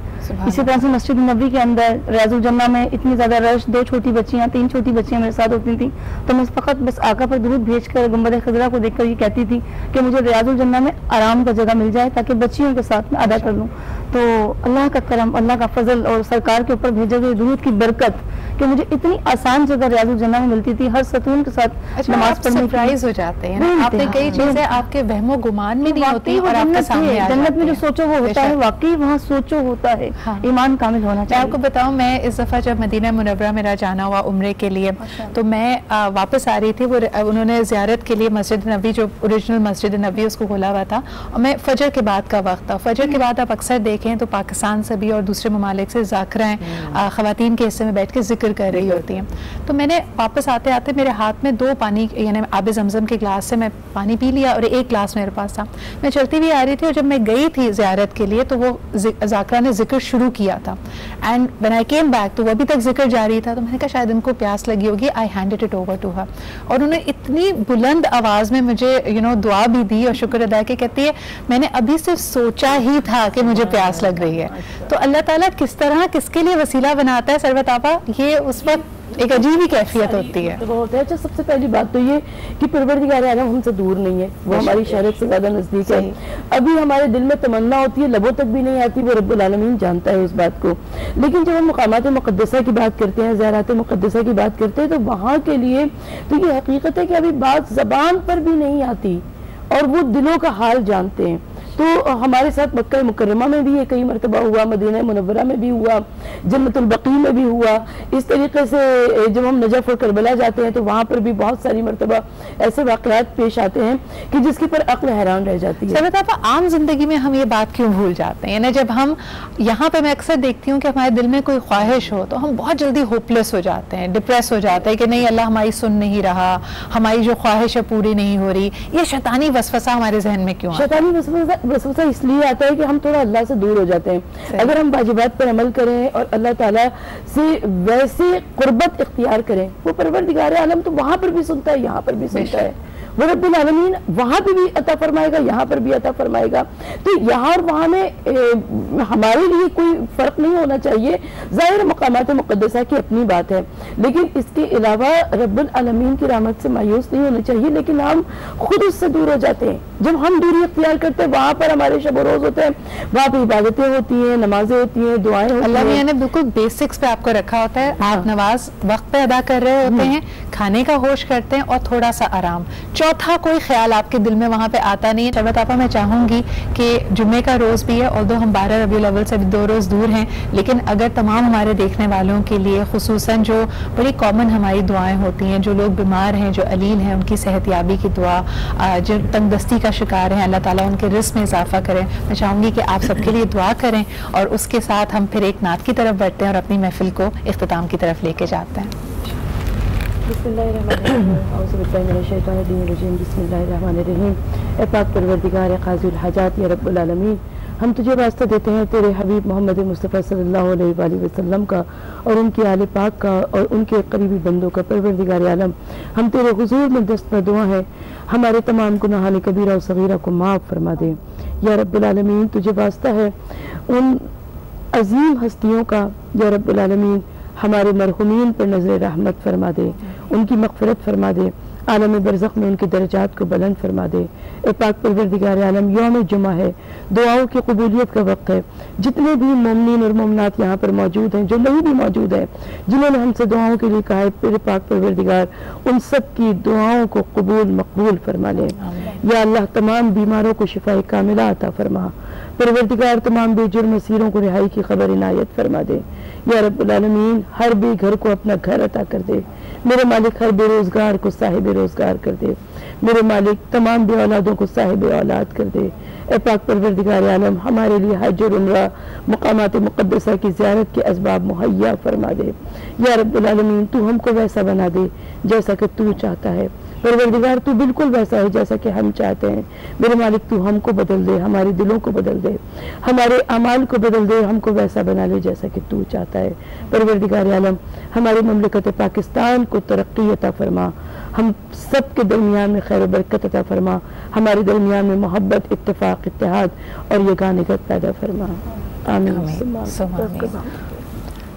اسی طرح سے مسجد نبوی کے اندر ریاض الجنہ میں اتنی زیادہ رش, 2 چھوٹی بچیاں 3 چھوٹی بچیاں میرے ساتھ ہوتی تھیں, تو میں فقط بس آقا پر درود بھیج کر گنبد خضرا کو دیکھ کر یہ کہتی تھی کہ مجھے ریاض الجنہ میں آرام کا جگہ مل جائے تاکہ بچیوں کے ساتھ میں ادا کر لوں. تو اللہ کا کرم, اللہ کا فضل اور سرکار کے اوپر بھیجے گئے درود کی برکت کہ مجھے اتنی آسان جگہ ریاض الجنہ میں ملتی تھی, ہر ستون کے ساتھ نماز پڑھنے کی. سرپرائز ہو جاتے ہیں, آپ نے کئی چیزیں آپ کے وہم و گمان میں نہیں ہوتی اور آپ کے سامنے آ جاتی ہیں. جنت میں جو سوچو وہ ہوتا ہے, واقعی وہاں سوچو ہوتا ہے, ایمان کامل ہونا چاہیے. میں آپ کو بتاؤں, میں اس دفعہ جب مدینہ منورہ میرا جانا ہوا عمرے کے لیے, تو میں واپس آ رہی تھی, وہ انہوں نے زیارت کے لیے مسجد نبوی, جو اوریجنل مسجد نبوی اس کو کھولا ہوا تھا, اور میں فجر کے بعد کا وقت تھا. فجر کے بعد آپ اکثر دیکھیں تو پاکستان سے بھی اور دوسرے ممالک سے ذاکرائیں خواتین کے حصے میں بیٹھ کے ذکر کر رہی ہوتی ہیں. تو میں نے واپس آتے آتے میرے ہاتھ میں 2 پانی, یعنی آب زمزم کے گلاس سے میں پانی پی لیا, اور ایک گلاس میرے پاس تھا. میں چلتی ہوئی آ رہی تھی, اور جب میں گئی تھی زیارت کے لیے تو وہ ذاکرہ نے ذکر شروع کیا تھا, and when I came back تو وہ ابھی تک ذکر جاری تھا. تو میں نے کہا شاید ان کو پیاس لگی ہوگی, I handed it over to her, اور انہوں نے اتنی بلند آواز میں مجھے دعا بھی دی اور شکر ادا کی. کہتی ہے میں نے ابھی صرف سوچا ہی تھا کہ مجھے پیاس لگ رہی ہے. تو اللہ تعالیٰ کس طرح کس کے لیے وسیلہ بناتا ہے ثروت آپا, یہ اس وقت ایک عجیب ہی کیفیت ہوتی ہے. اچھا, سب سے پہلی بات تو یہ کہ پروردگار عالم ہم سے دور نہیں ہے, وہ ہماری شہرت سے زیادہ نزدیک ہے. ابھی ہمارے دل میں تمنا ہوتی ہے, لبوں تک بھی نہیں آتی, وہ رب العالمین جانتا ہے اس بات کو. لیکن جب ہم مقامات مقدسہ کی بات کرتے ہیں, زیارات مقدسہ کی بات کرتے ہیں, تو وہاں کے لیے تو یہ حقیقت ہے کہ ابھی بات زبان پر بھی نہیں آتی اور وہ دلوں کا حال جانتے ہیں. تو ہمارے ساتھ مکہ مکرمہ میں بھی یہ کئی مرتبہ ہوا, مدینہ منورہ میں بھی ہوا, جنت البقیع میں بھی ہوا. اس طریقے سے جب ہم نجف اور کربلا جاتے ہیں تو وہاں پر بھی بہت ساری مرتبہ ایسے واقعات پیش آتے ہیں کہ جس کے پر عقل حیران رہ جاتی ہے. ثروت آپا, عام زندگی میں ہم یہ بات کیوں بھول جاتے ہیں؟ یعنی جب ہم یہاں پہ, میں اکثر دیکھتی ہوں کہ ہمارے دل میں کوئی خواہش ہو تو ہم بہت جلدی ہوپلیس ہو جاتے ہیں, ڈپریس ہو جاتے ہیں کہ نہیں اللہ ہماری سن نہیں رہا, ہماری جو خواہش ہے پوری نہیں ہو رہی. یہ شیطانی وسوسہ ہمارے ذہن میں کیوں؟ شیطانی وسوسہ اس لیے آتا ہے کہ ہم تھوڑا اللہ سے دور ہو جاتے ہیں. اگر ہم واجبات پر عمل کریں اور اللہ تعالیٰ سے ویسے قربت اختیار کریں, وہ پروردگار عالم تو وہاں پر بھی سنتا ہے, یہاں پر بھی سنتا ہے. وہ رب العالمین وہاں پہ بھی عطا فرمائے گا, یہاں پر بھی عطا فرمائے گا. تو یہاں اور وہاں میں ہمارے لیے کوئی فرق نہیں ہونا چاہیے. ظاہر مقامات مقدسہ کی اپنی بات ہے, لیکن اس کے علاوہ رب العالمین کی رحمت سے مایوس نہیں ہونا چاہیے. لیکن ہم خود اس سے دور ہو جاتے ہیں. جب ہم دوری اختیار کرتے ہیں وہاں پر ہمارے شب و روز ہوتے ہیں, وہاں پہ عبادتیں ہوتی ہیں, نمازیں ہوتی ہیں, دعائیں ہوتی ہیں. اللہ میاں نے بالکل بیسکس پہ آپ کو رکھا ہوتا ہے. آپ نماز وقت پہ ادا کر رہے ہوتے ہیں, کھانے کا ہوش کرتے ہیں, اور تھوڑا سا آرام. چوتھا کوئی خیال آپ کے دل میں وہاں پہ آتا نہیں ہے. شربت آپا میں چاہوں گی کہ جمعے کا روز بھی ہے, اور ہم 12 ربیع الاول سے بھی 2 روز دور ہیں, لیکن اگر تمام ہمارے دیکھنے والوں کے لیے خصوصاً جو بڑی کامن ہماری دعائیں ہوتی ہیں, جو لوگ بیمار ہیں, جو علیل ہیں, ان کی صحت یابی کی دعا, جو تنگ دستی کا شکار ہیں, اللہ تعالیٰ ان کے رزق میں اضافہ کریں, میں چاہوں گی کہ آپ سب کے لیے دعا کریں, اور اس کے ساتھ ہم پھر ایک نعت کی طرف بڑھتے ہیں اور اپنی محفل کو اختتام کی طرف لے کے جاتے ہیں. بسم اللہ الرحمن الرحیم. اعوذ باللہ من الشیطان الرجیم. بسم اللہ الرحمن الرحیم. اے پاک پروردگار قاضی الحاجات یا رب العالمین, ہم تجھے واسطہ دیتے ہیں تیرے حبیب محمد مصطفیٰ صلی اللہ علیہ وآلہ وسلم کا, اور ان کے آل پاک کا, اور ان کے قریبی بندوں کا. پروردگار عالم, ہم تیرے حضور میں دست دعا ہے, ہمارے تمام گناہان کبیرہ و صغیرہ کو معاف فرما دے یا رب العالمین. تجھے واسطہ ہے ان عظیم ہستیوں کا یا رب العالمین, ہمارے مرحومین پر نظر رحمت فرما دے, ان کی مغفرت فرما دے, عالم برزخ میں ان کے درجات کو بلند فرما دے. اے پاک پروردگار عالم, یوم جمعہ ہے, دعاؤں کی قبولیت کا وقت ہے. جتنے بھی مومنین اور مومنات یہاں پر موجود ہیں, جو نہیں بھی موجود ہیں, جنہوں نے ہم سے دعاؤں کے لیے کہا ہے, پھر پاک پروردگار ان سب کی دعاؤں کو قبول مقبول فرما لے. یا اللہ, تمام بیماروں کو شفاء کاملہ عطا فرما. پروردگار, تمام بے جرم اسیروں کو رہائی کی خبر عنایت فرما دے یا رب العالمین. ہر بے گھر کو اپنا گھر عطا کر دے میرے مالک. ہر بے روزگار کو صاحب روزگار کر دے میرے مالک. تمام بے اولادوں کو صاحب اولاد کر دے. اے پاک پروردگار عالم, ہمارے لیے حج اور عمرہ, مقامات مقدسہ کی زیارت کے اسباب مہیا فرما دے یا رب العالمین. تو ہم کو ویسا بنا دے جیسا کہ تو چاہتا ہے. پروردگار, تو بالکل ویسا ہے جیسا کہ ہم چاہتے ہیں. میرے مالک, تو ہم کو بدل دے, ہمارے دلوں کو بدل دے, ہمارے اعمال کو بدل دے, ہم کو ویسا بنا لے جیسا کہ تو چاہتا ہے. پروردگار عالم, ہماری مملکت پاکستان کو ترقی عطا فرما, ہم سب کے درمیان میں خیر و برکت عطا فرما, ہمارے درمیان میں محبت, اتفاق, اتحاد اور یگانگت پیدا فرما. آمین.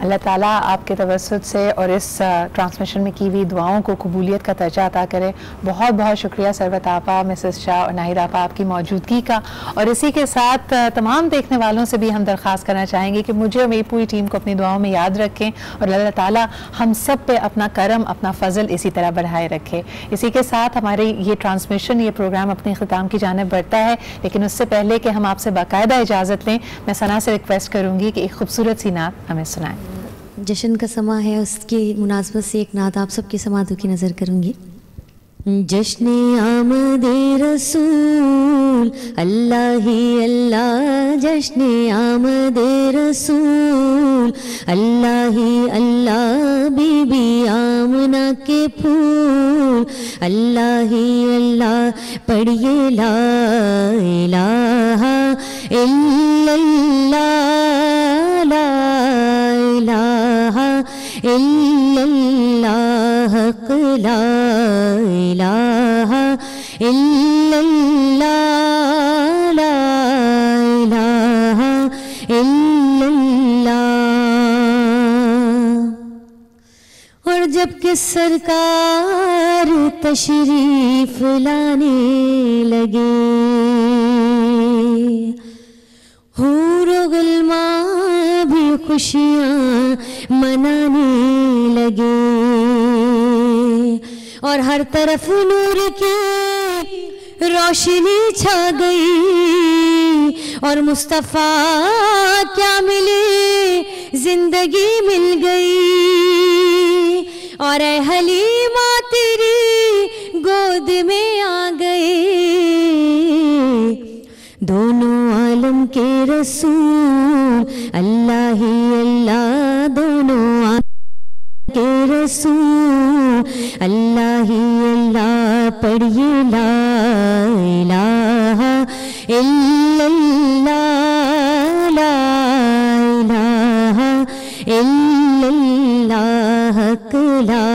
اللہ تعالیٰ آپ کے توسط سے اور اس ٹرانسمیشن میں کی ہوئی دعاؤں کو قبولیت کا درجہ عطا کرے. بہت بہت شکریہ سربت آپا, مسز شاہ اور ناہید آپا, آپ کی موجودگی کا. اور اسی کے ساتھ تمام دیکھنے والوں سے بھی ہم درخواست کرنا چاہیں گے کہ مجھے اور میری پوری ٹیم کو اپنی دعاؤں میں یاد رکھیں, اور اللہ تعالیٰ ہم سب پہ اپنا کرم, اپنا فضل اسی طرح بڑھائے رکھے. اسی کے ساتھ ہمارے یہ ٹرانسمیشن, یہ پروگرام اپنے اختتام کی جانب بڑھتا ہے, لیکن اس سے پہلے کہ ہم آپ سے باقاعدہ اجازت لیں, میں ثنا سے ریکویسٹ کروں گی کہ ایک خوبصورت سی نعت ہمیں سنائیں. جشن کا سما ہے, اس کی مناسبت سے ایک نعت آپ سب کی سماعتوں کی نظر کروں گی. جشن آمد رسول اللہ ہی اللہ, جشن آمد رسول اللہ ہی اللہ, بی بی آمنہ کے پھول اللہ ہی اللہ, پڑھیے لا الہ الا اللہ, لا الہ الا اللہ, حق لا الہ الا اللہ, لا الہ الا اللہ. اور جب کہ سرکار تشریف لانے لگے, حور و غلمان بھی خوشیاں منانے لگے, اور ہر طرف نور کی روشنی چھا گئی, اور مصطفیٰ کیا ملے زندگی مل گئی, اور اے حلیمہ تیری گود میں آ گئے دونوں عالم کے رسول اللہ ہی اللہ, دونوں عالم کے رسول اللہ ہی اللہ, پڑھیے لا الہ الا اللہ, لا الہ الا اللہ, حق لا